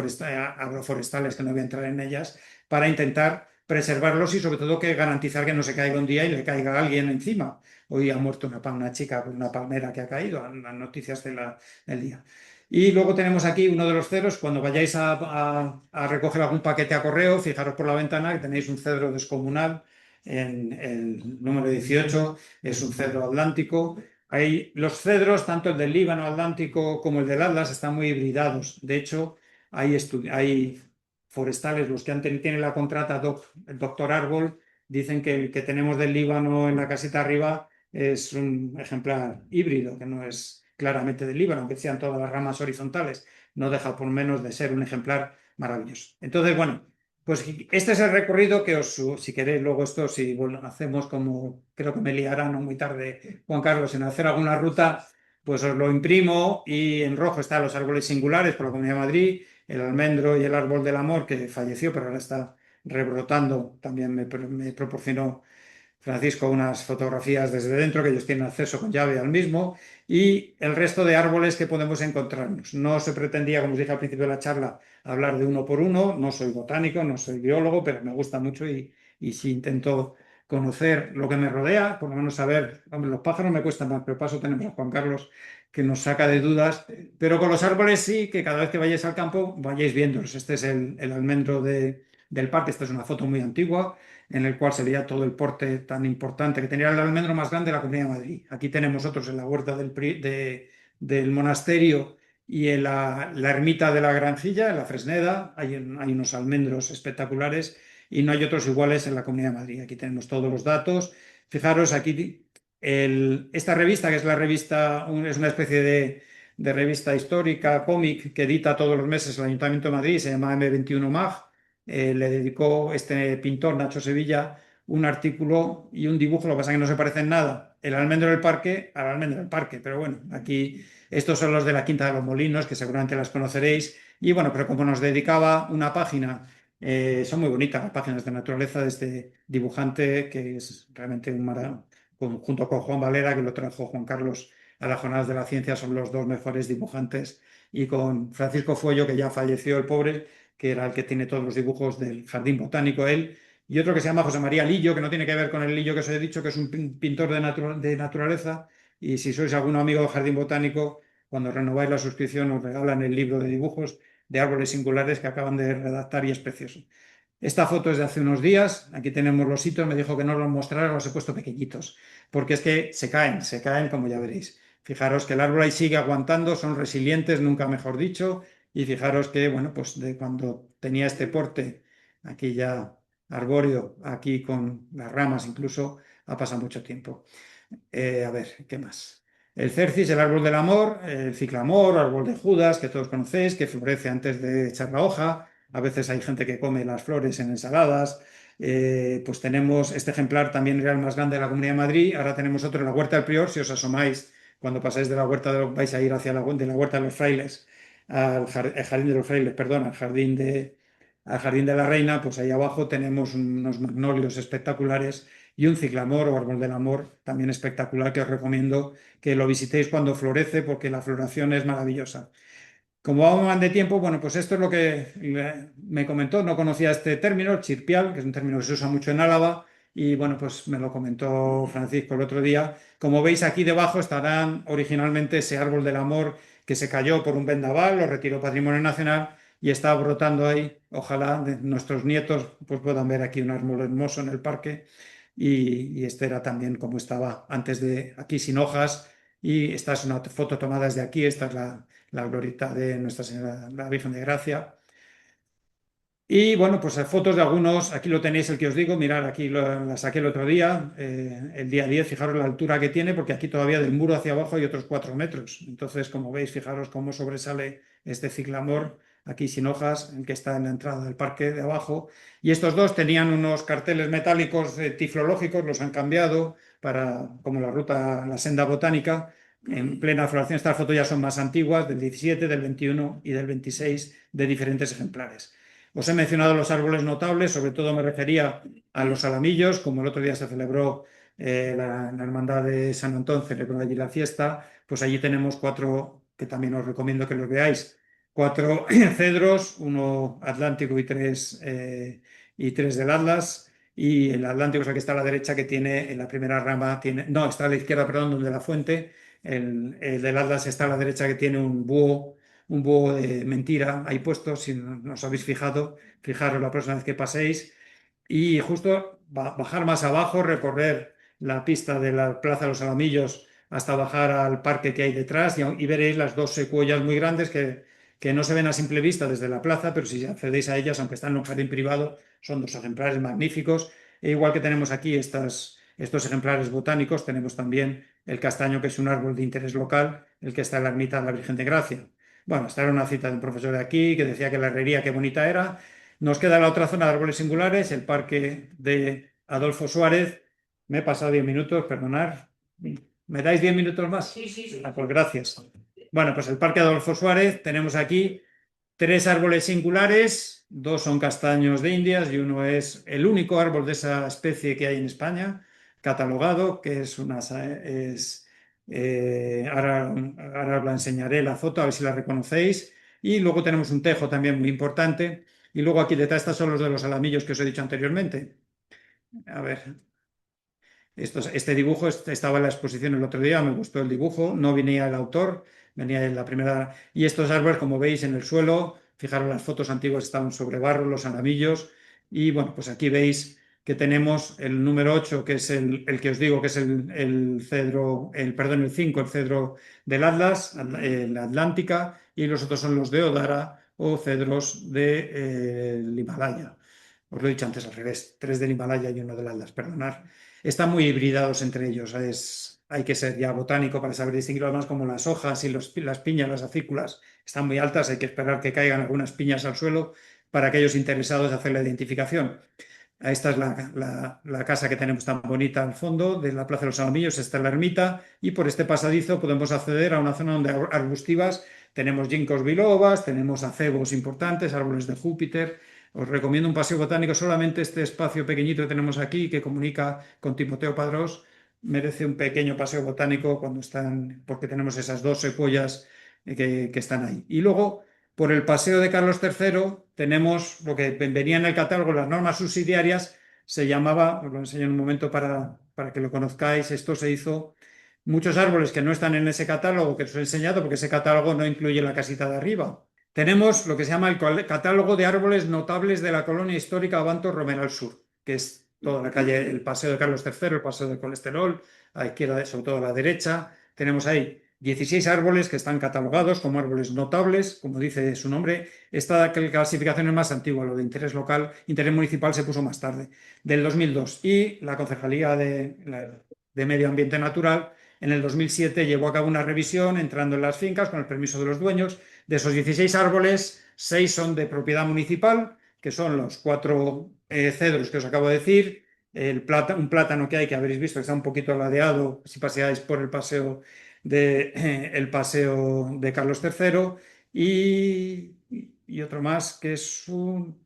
agroforestales, que no voy a entrar en ellas, para intentar preservarlos y sobre todo que garantizar que no se caiga un día y le caiga a alguien encima. Hoy ha muerto una chica por una palmera que ha caído, las noticias del día. Y luego tenemos aquí uno de los cedros. Cuando vayáis a recoger algún paquete a correo, fijaros por la ventana que tenéis un cedro descomunal en el número 18, es un cedro atlántico. Los cedros, tanto el del Líbano atlántico como el del Atlas, están muy hibridados. De hecho, hay forestales, los que tienen la contrata el doctor Árbol, dicen que el que tenemos del Líbano en la casita arriba es un ejemplar híbrido, que no es claramente del Líbano, aunque sean todas las ramas horizontales, no deja por menos de ser un ejemplar maravilloso. Entonces, bueno, pues este es el recorrido que si queréis, luego esto, si hacemos como, creo que me liará no muy tarde, Juan Carlos, en hacer alguna ruta, pues os lo imprimo, y en rojo están los árboles singulares por la Comunidad de Madrid, el almendro y el árbol del amor, que falleció, pero ahora está rebrotando. También me proporcionó Francisco unas fotografías desde dentro, que ellos tienen acceso con llave al mismo, y el resto de árboles que podemos encontrarnos. No se pretendía, como os dije al principio de la charla, hablar de uno por uno. No soy botánico, no soy biólogo, pero me gusta mucho y y sí intento conocer lo que me rodea, por lo menos saber, hombre, los pájaros me cuestan más, pero paso tenemos a Juan Carlos que nos saca de dudas, pero con los árboles sí, que cada vez que vayáis al campo vayáis viéndolos. Este es el almendro del parque, esta es una foto muy antigua en el cual se veía todo el porte tan importante que tenía el almendro más grande de la Comunidad de Madrid. Aquí tenemos otros en la huerta del monasterio y en la ermita de la Grancilla, en la Fresneda, hay unos almendros espectaculares y no hay otros iguales en la Comunidad de Madrid. Aquí tenemos todos los datos. Fijaros, aquí esta revista, que es la revista, es una especie de revista histórica, cómic, que edita todos los meses el Ayuntamiento de Madrid, se llama M21 Mag. Le dedicó este pintor, Nacho Sevilla, un artículo y un dibujo, lo que pasa es que no se parecen nada, el almendro del parque al almendro del parque, pero bueno, aquí estos son los de la Quinta de los Molinos, que seguramente las conoceréis, y bueno, pero como nos dedicaba una página, son muy bonitas las páginas de naturaleza de este dibujante, que es realmente un junto con Juan Valera, que lo trajo Juan Carlos a las Jornadas de la Ciencia, son los dos mejores dibujantes, y con Francisco Fuello, que ya falleció el pobre, que era el que tiene todos los dibujos del Jardín Botánico, él, y otro que se llama José María Lillo, que no tiene que ver con el Lillo que os he dicho, que es un pintor de naturaleza, y si sois algún amigo del Jardín Botánico, cuando renováis la suscripción os regalan el libro de dibujos de árboles singulares que acaban de redactar y es precioso. Esta foto es de hace unos días, aquí tenemos los hitos, me dijo que no los mostrara, los he puesto pequeñitos, porque es que se caen como ya veréis. Fijaros que el árbol ahí sigue aguantando, son resilientes, nunca mejor dicho, y fijaros que, bueno, pues de cuando tenía este porte, aquí ya arbóreo, aquí con las ramas incluso, ha pasado mucho tiempo. A ver, ¿qué más? El cercis, el árbol del amor, el ciclamor, árbol de Judas, que todos conocéis, que florece antes de echar la hoja. A veces hay gente que come las flores en ensaladas. Pues tenemos este ejemplar, también era el más grande de la Comunidad de Madrid. Ahora tenemos otro en la Huerta del Prior. Si os asomáis, cuando pasáis de la huerta, vais a ir hacia de la Huerta de los Frailes, al Jardín de los Frailes, perdón, al Jardín de la Reina, pues ahí abajo tenemos unos magnolios espectaculares y un ciclamor o árbol del amor también espectacular que os recomiendo que lo visitéis cuando florece porque la floración es maravillosa. Como vamos mal de tiempo, bueno, pues esto es lo que me comentó, no conocía este término, chirpial, que es un término que se usa mucho en Álava, y bueno, pues me lo comentó Francisco el otro día. Como veis aquí debajo estarán originalmente ese árbol del amor que se cayó por un vendaval, lo retiró Patrimonio Nacional y está brotando ahí. Ojalá nuestros nietos pues puedan ver aquí un árbol hermoso en el parque y este era también como estaba antes de aquí sin hojas y esta es una foto tomada desde aquí, esta es la glorita de Nuestra Señora, la Virgen de Gracia. Y bueno, pues fotos de algunos, aquí lo tenéis el que os digo, mirad, aquí la saqué el otro día, el día 10, fijaros la altura que tiene, porque aquí todavía del muro hacia abajo hay otros 4 metros. Entonces, como veis, fijaros cómo sobresale este ciclamor, aquí sin hojas, el que está en la entrada del parque de abajo. Y estos dos tenían unos carteles metálicos tiflológicos, los han cambiado para, como la ruta, la senda botánica, en plena floración. Estas fotos ya son más antiguas, del 17, del 21 y del 26, de diferentes ejemplares. Os he mencionado los árboles notables, sobre todo me refería a los alamillos, como el otro día se celebró la Hermandad de San Antón, celebró allí la fiesta, pues allí tenemos 4, que también os recomiendo que los veáis, 4 cedros, uno atlántico y tres del Atlas, y el atlántico es el que está a la derecha, que tiene en la primera rama, no, está a la izquierda, perdón, donde la fuente, el del Atlas está a la derecha, que tiene un búho de mentira ahí puesto, si no os habéis fijado, fijaros la próxima vez que paséis. Y justo bajar más abajo, recorrer la pista de la Plaza de los Alamillos hasta bajar al parque que hay detrás y veréis las 2 secuoyas muy grandes que no se ven a simple vista desde la plaza, pero si accedéis a ellas, aunque están en un jardín privado, son 2 ejemplares magníficos. E igual que tenemos aquí estos ejemplares botánicos, tenemos también el castaño, que es un árbol de interés local, el que está en la ermita de la Virgen de Gracia. Bueno, esta era una cita de un profesor de aquí que decía que la herrería qué bonita era. Nos queda la otra zona de árboles singulares, el parque de Adolfo Suárez. Me he pasado 10 minutos, perdonad. ¿Me dais 10 minutos más? Sí, sí, sí. Pues gracias. Bueno, pues el parque Adolfo Suárez, tenemos aquí 3 árboles singulares, 2 son castaños de Indias y uno es el único árbol de esa especie que hay en España, catalogado, que es ahora os la enseñaré la foto, a ver si la reconocéis. Y luego tenemos un tejo también muy importante. Y luego aquí detrás, estos son los de los alamillos que os he dicho anteriormente. A ver, este dibujo estaba en la exposición el otro día, me gustó el dibujo, no venía el autor, venía en la primera. Y estos árboles, como veis en el suelo, fijaros, las fotos antiguas estaban sobre barro, los aramillos. Y bueno, pues aquí veis que tenemos el número 8 que es el que os digo que es el cedro, perdón, el 5 el cedro del Atlas, la Atlántica, y los otros son los de Odara o cedros del Himalaya. Os lo he dicho antes al revés, 3 del Himalaya y uno del Atlas, perdonad. Están muy hibridados entre ellos. Hay que ser ya botánico para saber distinguirlo, además como las hojas y las piñas, las acículas, están muy altas, hay que esperar que caigan algunas piñas al suelo para aquellos interesados en hacer la identificación. Esta es la casa que tenemos tan bonita al fondo de la Plaza de los Alamillos, esta es la ermita, y por este pasadizo podemos acceder a una zona donde arbustivas tenemos ginkgos bilobas, tenemos acebos importantes, árboles de Júpiter. Os recomiendo un paseo botánico, solamente este espacio pequeñito que tenemos aquí que comunica con Timoteo Padrós merece un pequeño paseo botánico porque tenemos esas dos secuoyas que están ahí. Y luego, por el paseo de Carlos III, tenemos lo que venía en el catálogo, las normas subsidiarias, se llamaba, os lo enseño en un momento para que lo conozcáis, esto se hizo. Muchos árboles que no están en ese catálogo que os he enseñado, porque ese catálogo no incluye la casita de arriba. Tenemos lo que se llama el catálogo de árboles notables de la colonia histórica Abanto Romeral Sur, que es toda la calle, el paseo de Carlos III, el paseo del colesterol, a la izquierda, sobre todo a la derecha. Tenemos ahí 16 árboles que están catalogados como árboles notables, como dice su nombre. Esta clasificación es más antigua, lo de interés local, interés municipal se puso más tarde, del 2002. Y la Concejalía de Medio Ambiente Natural en el 2007 llevó a cabo una revisión entrando en las fincas con el permiso de los dueños. De esos 16 árboles, 6 son de propiedad municipal, que son los 4 cedros que os acabo de decir, un plátano que hay que habréis visto que está un poquito ladeado si paseáis por el paseo de Carlos III, y otro más que es un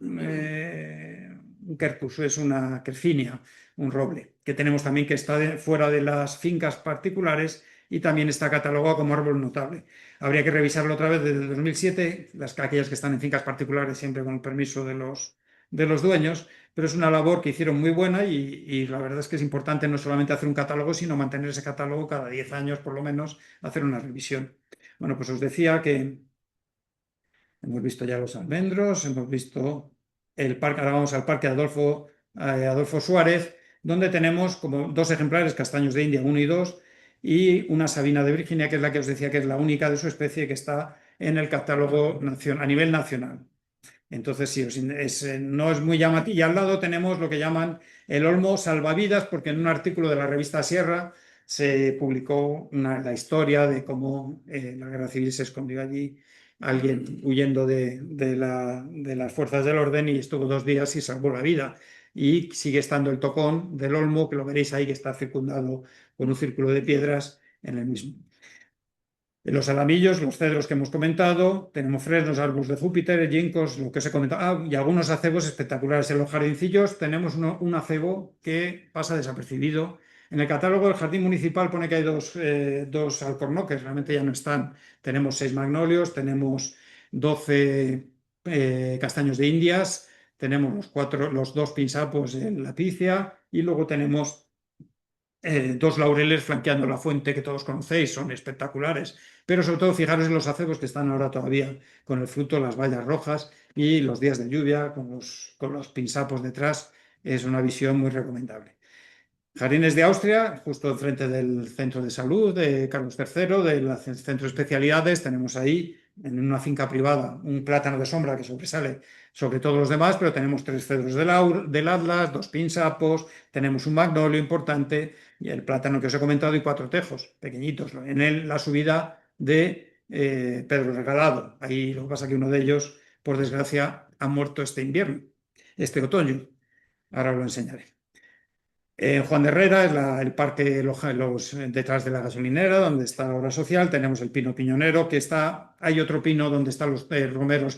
quercus, es una quercinia, un roble, que tenemos también que está fuera de las fincas particulares y también está catalogado como árbol notable. Habría que revisarlo otra vez desde el 2007, aquellas que están en fincas particulares siempre con el permiso de los dueños, pero es una labor que hicieron muy buena y la verdad es que es importante no solamente hacer un catálogo, sino mantener ese catálogo cada 10 años por lo menos, hacer una revisión. Bueno, pues os decía que hemos visto ya los almendros, hemos visto el parque, ahora vamos al parque Adolfo Suárez, donde tenemos como 2 ejemplares, castaños de India 1 y 2, y una sabina de Virginia, que es la que os decía que es la única de su especie que está en el catálogo a nivel nacional. Entonces, sí, no es muy llamativo. Y al lado tenemos lo que llaman el olmo salvavidas, porque en un artículo de la revista Sierra se publicó la historia de cómo la guerra civil se escondió allí, alguien huyendo de las fuerzas del orden y estuvo 2 días y salvó la vida. Y sigue estando el tocón del olmo, que lo veréis ahí, que está circundado con un círculo de piedras en el mismo. Los alamillos, los cedros que hemos comentado, tenemos fresnos, árboles de Júpiter, ginkgos, lo que os he comentado, y algunos acebos espectaculares. En los jardincillos tenemos un acebo que pasa desapercibido. En el catálogo del jardín municipal pone que hay dos alcornoques, realmente ya no están. Tenemos 6 magnolios, tenemos 12 castaños de Indias, tenemos los 2 pinsapos en la picia y luego tenemos 2 laureles flanqueando la fuente que todos conocéis, son espectaculares, pero sobre todo fijaros en los acebos que están ahora todavía con el fruto, las bayas rojas y los días de lluvia con los pinsapos detrás, es una visión muy recomendable. Jardines de Austria, justo enfrente del centro de salud de Carlos III, del centro de especialidades, tenemos ahí en una finca privada un plátano de sombra que sobresale sobre todos los demás, pero tenemos 3 cedros del Atlas, 2 pinsapos, tenemos un magnolio importante y el plátano que os he comentado y 4 tejos pequeñitos. En él la subida de Pedro Regalado. Ahí lo que pasa es que uno de ellos, por desgracia, ha muerto este otoño. Ahora os lo enseñaré. Juan de Herrera es el parque detrás de la gasolinera, donde está la obra social. Tenemos el pino piñonero, hay otro pino donde están los romeros,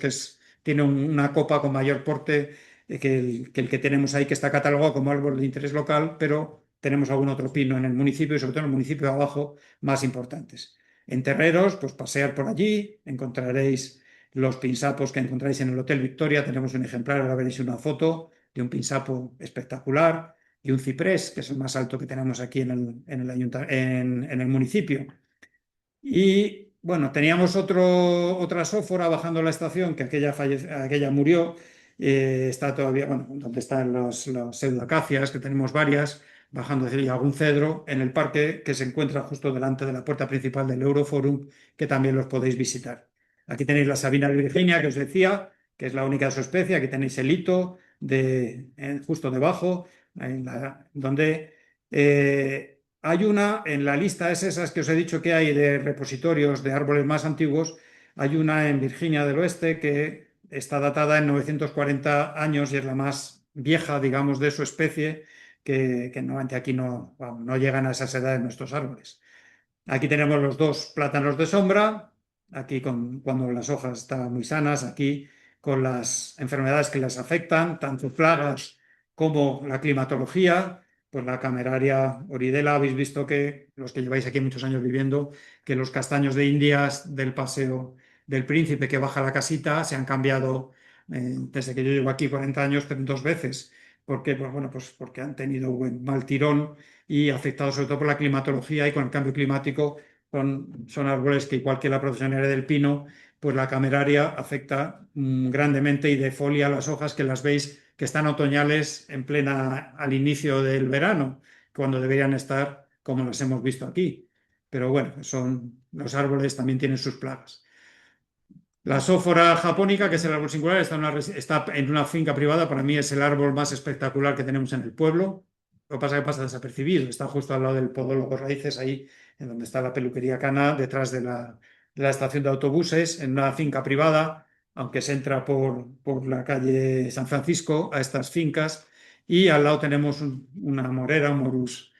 tiene una copa con mayor porte que el que tenemos ahí, que está catalogado como árbol de interés local, pero tenemos algún otro pino en el municipio y sobre todo en el municipio de abajo más importantes. En terreros, pues pasear por allí, encontraréis los pinsapos que encontráis en el Hotel Victoria. Tenemos un ejemplar, ahora veréis una foto de un pinsapo espectacular. y un ciprés, que es el más alto que tenemos aquí en el municipio. Y bueno, teníamos otra sófora bajando la estación, que aquella murió. Está todavía, bueno, donde están los pseudoacacias, que tenemos varias, bajando y algún cedro en el parque que se encuentra justo delante de la puerta principal del Euroforum, que también los podéis visitar. Aquí tenéis la Sabina de Virginia, que os decía, que es la única de su especie. Aquí tenéis el hito justo debajo, donde hay una, en la lista es esas que os he dicho que hay de repositorios de árboles más antiguos, hay una en Virginia del Oeste que está datada en 940 años y es la más vieja, digamos, de su especie, que normalmente aquí vamos, no llegan a esas edades nuestros árboles. Aquí tenemos los dos plátanos de sombra, aquí cuando las hojas están muy sanas, aquí con las enfermedades que les afectan, tanto plagas como la climatología. Pues la Cameraria oridela, habéis visto que los que lleváis aquí muchos años viviendo, que los castaños de Indias del Paseo del Príncipe que baja a la casita se han cambiado desde que yo llevo aquí 40 años 2 veces. ¿Por qué? Pues bueno, pues porque han tenido un mal tirón y afectados sobre todo por la climatología y con el cambio climático. Son árboles que, igual que la procesionaria del pino, pues la Cameraria afecta grandemente y defolia las hojas, que las veis que están otoñales al inicio del verano, cuando deberían estar como las hemos visto aquí. Pero bueno, los árboles también tienen sus plagas. La sófora japónica, que es el árbol singular, está en una finca privada. Para mí es el árbol más espectacular que tenemos en el pueblo. Lo que pasa es que pasa desapercibido. Está justo al lado del Podólogo Raíces, ahí en donde está la peluquería Cana, detrás de la estación de autobuses, en una finca privada, aunque se entra por la calle San Francisco a estas fincas. Y al lado tenemos una morera, un morus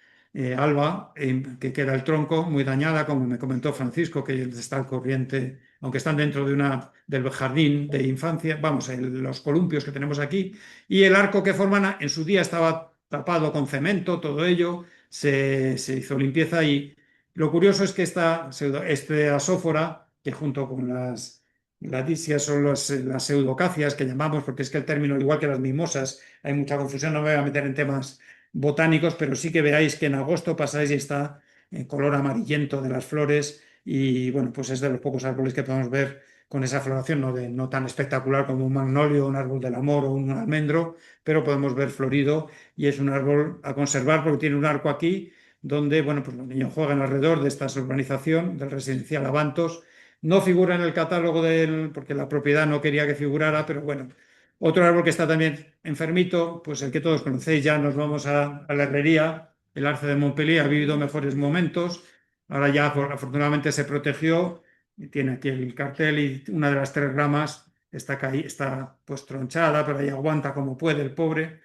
alba, que queda el tronco muy dañada, como me comentó Francisco, que está al corriente, aunque están dentro del jardín de infancia, vamos, los columpios que tenemos aquí, y el arco que forman en su día estaba tapado con cemento, todo ello, se hizo limpieza. Y lo curioso es que esta asófora, que junto con las gladisias son las pseudocacias que llamamos, porque es que el término, igual que las mimosas, hay mucha confusión, no me voy a meter en temas botánicos, pero sí que veáis que en agosto pasáis y está en color amarillento de las flores. Y bueno, pues es de los pocos árboles que podemos ver con esa floración, no tan espectacular como un magnolio, un árbol del amor o un almendro, pero podemos ver florido, y es un árbol a conservar porque tiene un arco aquí donde, bueno, pues los niños juegan alrededor de esta urbanización del residencial Avantos. No figura en el catálogo porque la propiedad no quería que figurara, pero bueno. Otro árbol que está también enfermito, pues el que todos conocéis, ya nos vamos a la herrería, el arce de Montpellier ha vivido mejores momentos. Ahora ya afortunadamente se protegió, y tiene aquí el cartel, y una de las 3 ramas está pues tronchada, pero ahí aguanta como puede el pobre.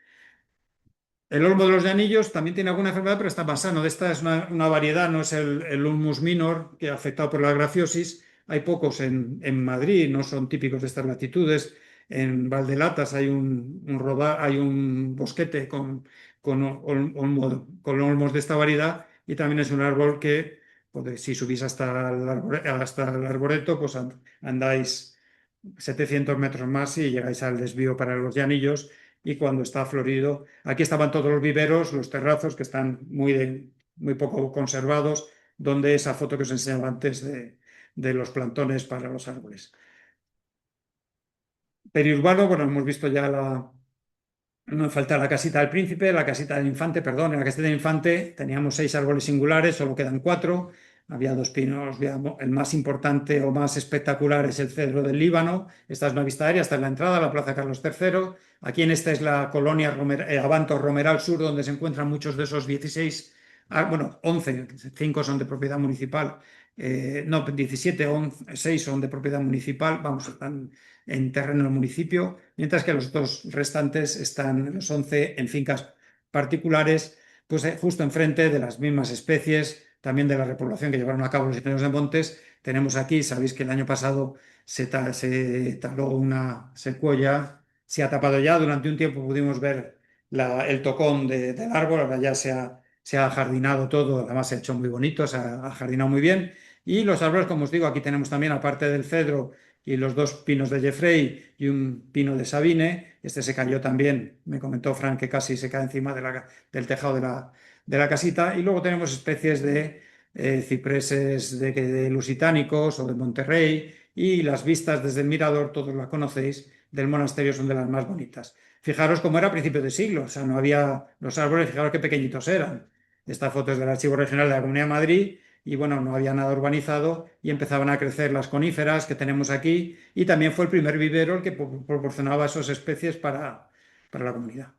El olmo de los llanillos también tiene alguna enfermedad, pero está más sano. De esta es una variedad, no es el Ulmus minor, que ha afectado por la grafiosis. Hay pocos en Madrid, no son típicos de estas latitudes. En Valdelatas hay un bosquete con olmos de esta variedad, y también es un árbol que, pues, si subís hasta el arboreto, pues andáis 700 metros más y llegáis al desvío para los llanillos. Y cuando está florido, aquí estaban todos los viveros, los terrazos, que están muy poco conservados, donde esa foto que os enseñaba antes de los plantones para los árboles. Periurbano, bueno, hemos visto ya no me falta la casita del príncipe, la casita del infante, perdón. En la casita del infante teníamos 6 árboles singulares, solo quedan 4. Había 2 pinos, el más importante o más espectacular es el cedro del Líbano. Esta es una vista aérea, esta es la entrada a la Plaza Carlos III. Aquí en esta es la colonia Avanto Romeral Sur, donde se encuentran muchos de esos 16, bueno, 11, 5 son de propiedad municipal. No, 17, 6 son de propiedad municipal, vamos, están en terreno del municipio, mientras que los 2 restantes están, los 11, en fincas particulares, pues justo enfrente de las mismas especies, también de la repoblación que llevaron a cabo los ingenieros de Montes. Tenemos aquí, sabéis que el año pasado se taló una secuoya, se ha tapado ya, durante un tiempo pudimos ver el tocón del árbol, ahora ya se ha jardinado todo, además se ha hecho muy bonito, se ha jardinado muy bien. Y los árboles, como os digo, aquí tenemos también, aparte del cedro, y los dos pinos de Jeffrey y un pino de Sabine. Este se cayó también, me comentó Frank, que casi se cae encima del tejado de la casita. Y luego tenemos especies de cipreses de lusitánicos o de Monterrey, y las vistas desde el mirador, todos la conocéis, del monasterio son de las más bonitas. Fijaros cómo era a principios de siglo, o sea, no había los árboles, fijaros qué pequeñitos eran. Esta foto es del Archivo Regional de la Comunidad de Madrid y bueno, no había nada urbanizado y empezaban a crecer las coníferas que tenemos aquí, y también fue el primer vivero el que proporcionaba esas especies para la comunidad.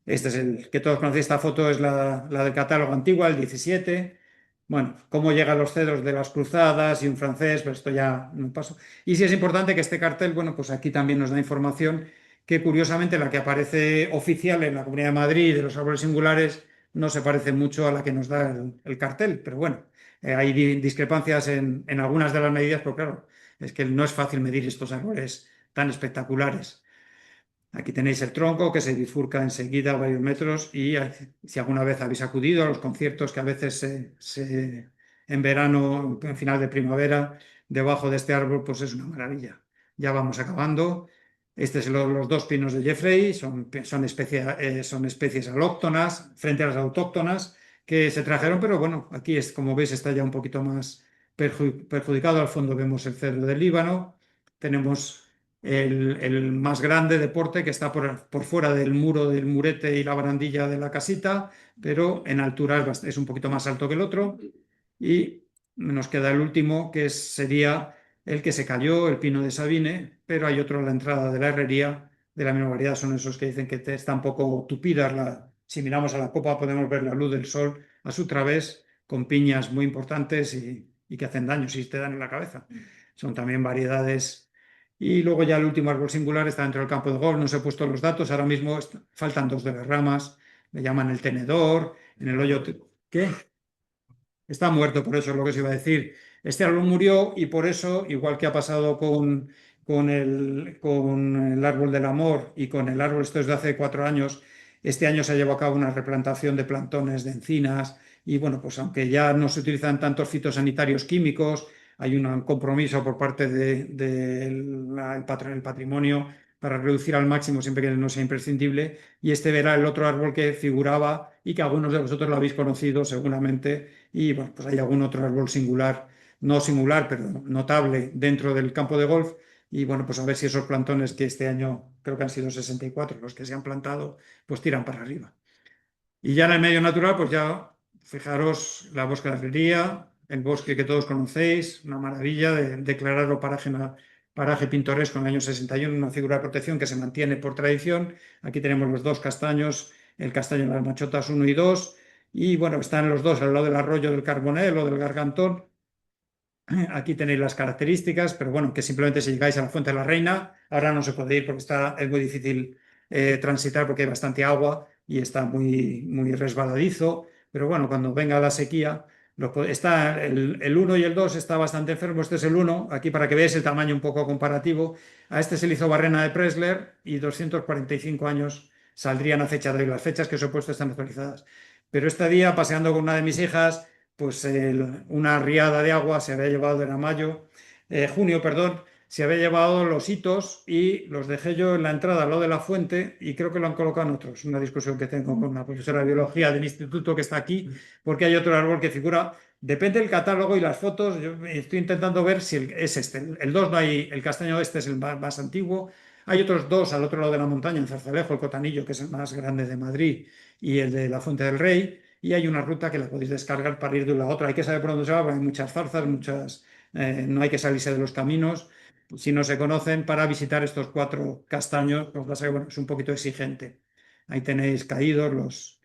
Este es el que todos conocéis, esta foto es la del catálogo antigua, el 17. Bueno, cómo llegan los cedros de las cruzadas y un francés, pero esto ya no paso. Y sí es importante que este cartel, bueno, pues aquí también nos da información que curiosamente la que aparece oficial en la Comunidad de Madrid de los árboles singulares no se parece mucho a la que nos da el cartel, pero bueno, hay discrepancias en algunas de las medidas, pero claro, es que no es fácil medir estos árboles tan espectaculares. Aquí tenéis el tronco que se bifurca enseguida a varios metros, y si alguna vez habéis acudido a los conciertos que a veces en verano, en final de primavera, debajo de este árbol, pues es una maravilla. Ya vamos acabando. Estos son los dos pinos de Jeffrey, son especies alóctonas frente a las autóctonas que se trajeron, pero bueno, aquí es, como veis, está ya un poquito más perjudicado. Al fondo vemos el cedro del Líbano. Tenemos el más grande deporte que está por fuera del muro, del murete y la barandilla de la casita, pero en altura es un poquito más alto que el otro. Y nos queda el último, que sería el que se cayó, el pino de Sabine, pero hay otro a la entrada de la herrería, de la misma variedad. Son esos que dicen que están un poco tupidas. Si miramos a la copa podemos ver la luz del sol a su través, con piñas muy importantes y que hacen daño si te dan en la cabeza. Son también variedades. Y luego ya el último árbol singular está dentro del campo de golf. No os he puesto los datos, ahora mismo faltan dos de las ramas, le llaman el tenedor, en el hoyo... ¿Qué? Está muerto, por eso es lo que os iba a decir. Este árbol murió y por eso, igual que ha pasado con el árbol del amor y con el árbol, esto es de hace 4 años, este año se ha llevado a cabo una replantación de plantones, de encinas, y bueno, pues aunque ya no se utilizan tantos fitosanitarios químicos, hay un compromiso por parte del patrimonio para reducir al máximo siempre que no sea imprescindible, y este verá el otro árbol que figuraba y que algunos de vosotros lo habéis conocido seguramente. Y bueno, pues hay algún otro árbol singular, no singular, pero notable dentro del campo de golf. Y bueno, pues a ver si esos plantones, que este año creo que han sido 64 los que se han plantado, pues tiran para arriba. Y ya en el medio natural, pues ya fijaros la bosquería, el bosque que todos conocéis, una maravilla de declararlo paraje pintoresco en el año 61, una figura de protección que se mantiene por tradición. Aquí tenemos los dos castaños, el castaño de las Machotas 1 y 2, y bueno, están los dos al lado del arroyo del Carbonel o del Gargantón. Aquí tenéis las características, pero bueno, que simplemente si llegáis a la Fuente de la Reina, ahora no se puede ir porque es muy difícil transitar porque hay bastante agua y está muy, muy resbaladizo. Pero bueno, cuando venga la sequía, está el 1 y el 2 está bastante enfermo. Este es el 1, aquí para que veáis el tamaño un poco comparativo. A este se le hizo barrena de Presler y 245 años saldrían a fecha de hoy. Las fechas que os he puesto están actualizadas. Pero este día, paseando con una de mis hijas, pues una riada de agua se había llevado, era junio, perdón, se había llevado los hitos y los dejé yo en la entrada al lado de la fuente, y creo que lo han colocado en otros. Una discusión que tengo con una profesora de biología del instituto que está aquí, porque hay otro árbol que figura. Depende del catálogo y las fotos. Yo estoy intentando ver si es este. El 2 no hay, el castaño este es el más antiguo. Hay otros dos al otro lado de la montaña, en Zarzalejo, el Cotanillo, que es el más grande de Madrid, y el de la Fuente del Rey. Y hay una ruta que la podéis descargar para ir de una a otra. Hay que saber por dónde se va, porque hay muchas zarzas, no hay que salirse de los caminos. Si no se conocen, para visitar estos 4 castaños, lo que pasa es que bueno, es un poquito exigente. Ahí tenéis caídos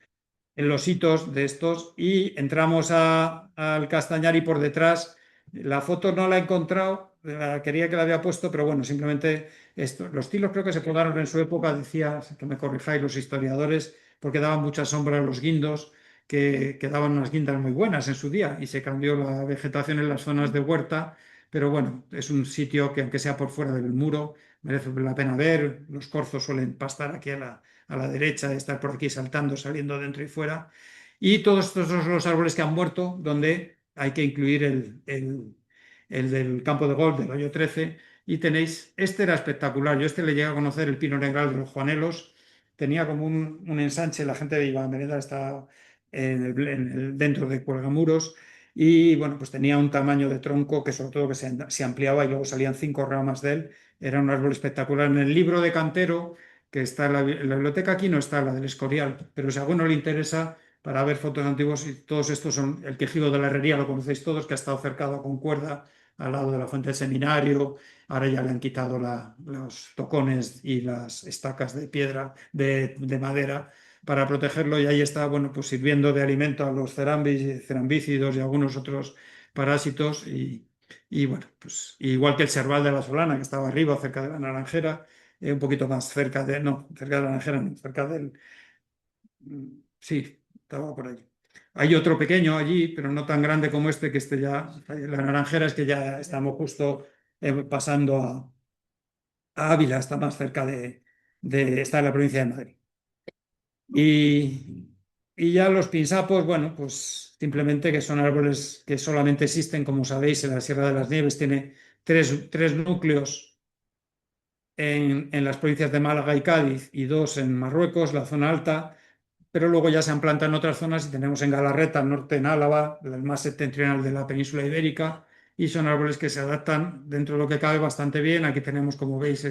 en los hitos de estos, y entramos al Castañar, y por detrás la foto no la he encontrado, quería que la había puesto, pero bueno, simplemente esto. Los tilos creo que se podaron en su época, decía, que me corrijáis los historiadores, porque daban mucha sombra a los guindos, que daban unas guindas muy buenas en su día, y se cambió la vegetación en las zonas de huerta. Pero bueno, es un sitio que, aunque sea por fuera del muro, merece la pena ver. Los corzos suelen pastar aquí a la derecha, estar por aquí saltando, saliendo dentro y fuera. Y todos estos son los árboles que han muerto, donde hay que incluir el del campo de golf del hoyo 13, y tenéis, este era espectacular, yo este le llegué a conocer, el Pino Negral de los Juanelos, tenía como un ensanche, la gente iba a merendar, estaba dentro de Cuelgamuros, y bueno, pues tenía un tamaño de tronco que sobre todo que se ampliaba y luego salían 5 ramas de él, era un árbol espectacular. En el libro de Cantero, que está en la biblioteca, aquí no está, la del Escorial, pero si a alguno le interesa para ver fotos antiguos, y todos estos son el quejigo de la Herrería, lo conocéis todos, que ha estado cercado con cuerda al lado de la fuente del seminario. Ahora ya le han quitado los tocones y las estacas de piedra, de madera, para protegerlo, y ahí está, bueno, pues sirviendo de alimento a los cerambícidos y algunos otros parásitos. Y bueno, pues igual que el serval de la Solana, que estaba arriba, cerca de la Naranjera, un poquito más cerca no, cerca de la Naranjera, no, cerca del, sí, estaba por allí. Hay otro pequeño allí, pero no tan grande como este, que este ya, la Naranjera es que ya estamos justo pasando a Ávila, está más cerca está en la provincia de Madrid. Y, y ya los pinsapos, bueno, pues simplemente que son árboles que solamente existen, como sabéis, en la Sierra de las Nieves, tiene tres núcleos en las provincias de Málaga y Cádiz y 2 en Marruecos, la zona alta, pero luego ya se han plantado en otras zonas y tenemos en Galarreta, al norte en Álava, el más septentrional de la península ibérica, y son árboles que se adaptan dentro de lo que cabe bastante bien. Aquí tenemos, como veis,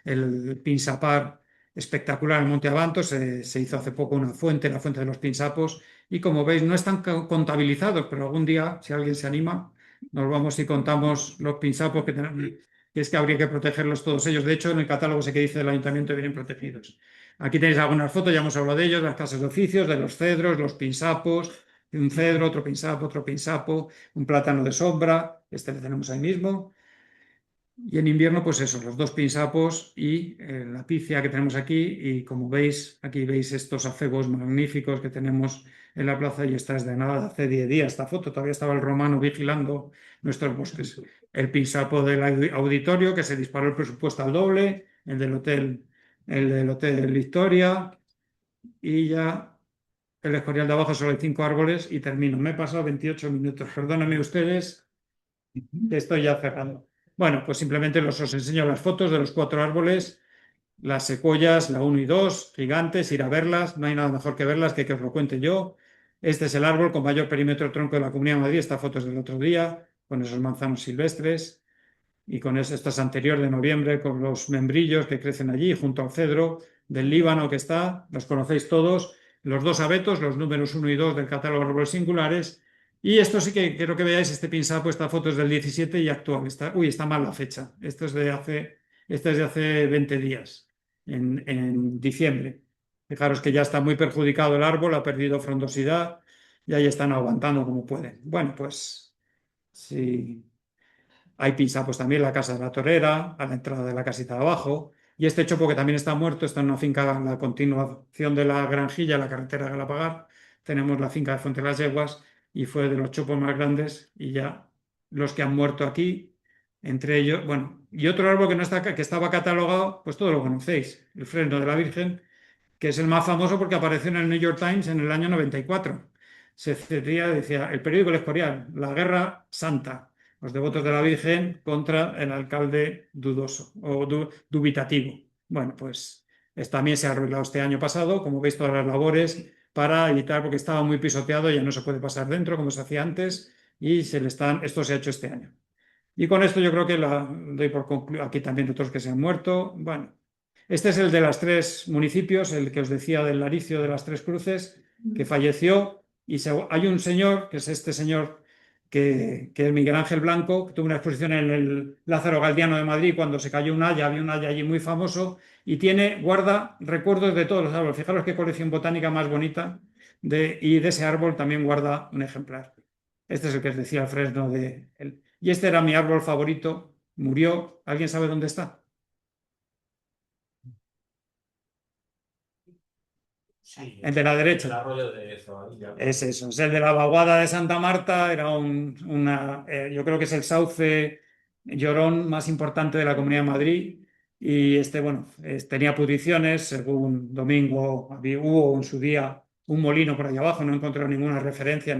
el pinsapar espectacular en Monte Abanto, se hizo hace poco una fuente, la fuente de los pinsapos, y como veis no están contabilizados, pero algún día, si alguien se anima, nos vamos y contamos los pinsapos que tenemos, que es que habría que protegerlos todos ellos. De hecho, en el catálogo sé que dice del ayuntamiento vienen protegidos. Aquí tenéis algunas fotos, ya hemos hablado de ellos, las casas de oficios, de los cedros, los pinsapos, un cedro, otro pinsapo, un plátano de sombra, este le tenemos ahí mismo. Y en invierno, pues eso, los 2 pinsapos y la pifia que tenemos aquí. Y como veis, aquí veis estos acebos magníficos que tenemos en la plaza, y esta es de nada, hace 10 días esta foto, todavía estaba el romano vigilando nuestros bosques. El pinsapo del auditorio, que se disparó el presupuesto al doble, el del Hotel Victoria, y ya el Escorial de abajo, solo hay 5 árboles y termino. Me he pasado 28 minutos, perdónenme ustedes, que estoy ya cerrando. Bueno, pues simplemente os enseño las fotos de los 4 árboles, las secuoyas, la 1 y 2, gigantes, ir a verlas, no hay nada mejor que verlas que os lo cuente yo. Este es el árbol con mayor perímetro tronco de la Comunidad de Madrid, esta foto es del otro día, con esos manzanos silvestres. Y con esta es anterior, de noviembre, con los membrillos que crecen allí, junto al cedro del Líbano que está, los conocéis todos, los 2 abetos, los números 1 y 2 del catálogo de árboles singulares. Y esto sí que quiero que veáis, este pinsapo, esta foto es del 17 y actual. Está mal la fecha. Esta es de hace 20 días, en diciembre. Fijaros que ya está muy perjudicado el árbol, ha perdido frondosidad y ahí están aguantando como pueden. Bueno, pues sí. Hay pinsapos también en la Casa de la Torera, a la entrada de la casita de abajo. Y este chopo, que también está muerto, está en una finca, en la continuación de la Granjilla, la carretera de Galapagar. Tenemos la finca de Fuente de las Yeguas y fue de los chopos más grandes, y ya los que han muerto aquí, entre ellos, bueno, y otro árbol que no está, que estaba catalogado, pues todos lo conocéis, el fresno de la Virgen, que es el más famoso porque apareció en el New York Times en el año 94. Decía, el periódico El Escorial, la guerra santa, los devotos de la Virgen contra el alcalde dudoso o dubitativo. Bueno, pues también se ha arreglado este año pasado, como veis, todas las labores para evitar, porque estaba muy pisoteado, ya no se puede pasar dentro como se hacía antes, y esto se ha hecho este año. Y con esto yo creo que la doy por concluido. Aquí también otros que se han muerto. Bueno, este es el de los 3 municipios, el que os decía del Laricio de las Tres Cruces, que falleció. Y hay un señor, que es este señor, que es Miguel Ángel Blanco, que tuvo una exposición en el Lázaro Galdiano de Madrid cuando se cayó un haya, había un haya allí muy famoso, y guarda recuerdos de todos los árboles. Fijaros qué colección botánica más bonita, y de ese árbol también guarda un ejemplar. Este es el que os decía, el fresno de él. Y este era mi árbol favorito, murió. ¿Alguien sabe dónde está? Sí, El de la el derecha. arroyo de Zabadilla. Es eso, es el de la vaguada de Santa Marta, era yo creo que es el sauce llorón más importante de la Comunidad de Madrid. Y bueno, tenía pudriciones, según Domingo, hubo en su día un molino por ahí abajo, no he encontrado ninguna referencia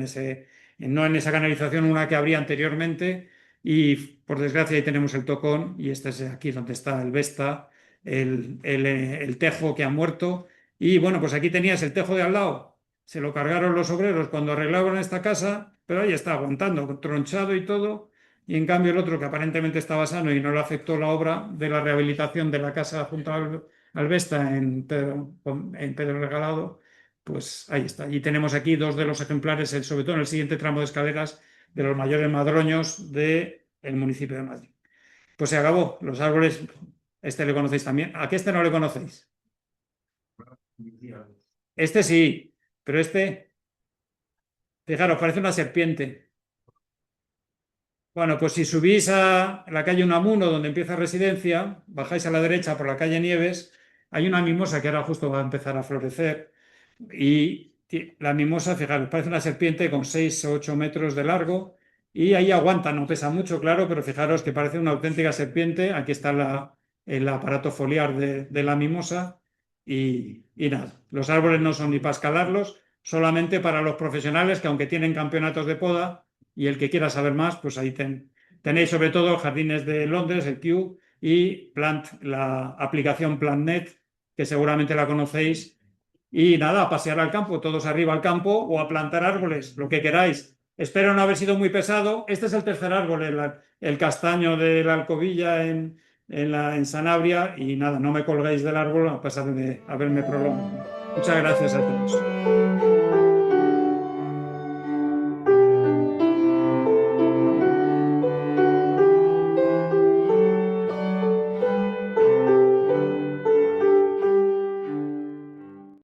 no en esa canalización, una que habría anteriormente. y por desgracia ahí tenemos el tocón y este es aquí donde está el Vesta, el tejo que ha muerto. Y bueno, pues aquí tenías el tejo de al lado, se lo cargaron los obreros cuando arreglaban esta casa, pero ahí está aguantando, tronchado y todo. Y en cambio el otro que aparentemente estaba sano y no le afectó la obra de la rehabilitación de la casa junto al Vesta en Pedro Regalado, pues ahí está. Y tenemos aquí dos de los ejemplares, sobre todo en el siguiente tramo de escaleras, de los mayores madroños del municipio de Madrid. Pues se acabó. Los árboles, este le conocéis también. ¿A qué este no le conocéis? Este sí, pero este, fijaros, parece una serpiente. Bueno, pues si subís a la calle Unamuno, donde empieza Residencia, bajáis a la derecha por la calle Nieves, hay una mimosa que ahora justo va a empezar a florecer. Y la mimosa, fijaros, parece una serpiente con 6 o 8 metros de largo. Y ahí aguanta, no pesa mucho, claro, pero fijaros que parece una auténtica serpiente. Aquí está el aparato foliar de la mimosa. Y nada, los árboles no son ni para escalarlos, solamente para los profesionales que aunque tienen campeonatos de poda, y el que quiera saber más, pues ahí tenéis sobre todo Jardines de Londres, el Kew, y la aplicación PlantNet, que seguramente la conocéis. Y nada, a pasear al campo, todos arriba al campo o a plantar árboles, lo que queráis. Espero no haber sido muy pesado. Este es el tercer árbol, el castaño de la Alcobilla en Sanabria. Y nada, no me colgáis del árbol a pesar de haberme prolongado. Muchas gracias a todos.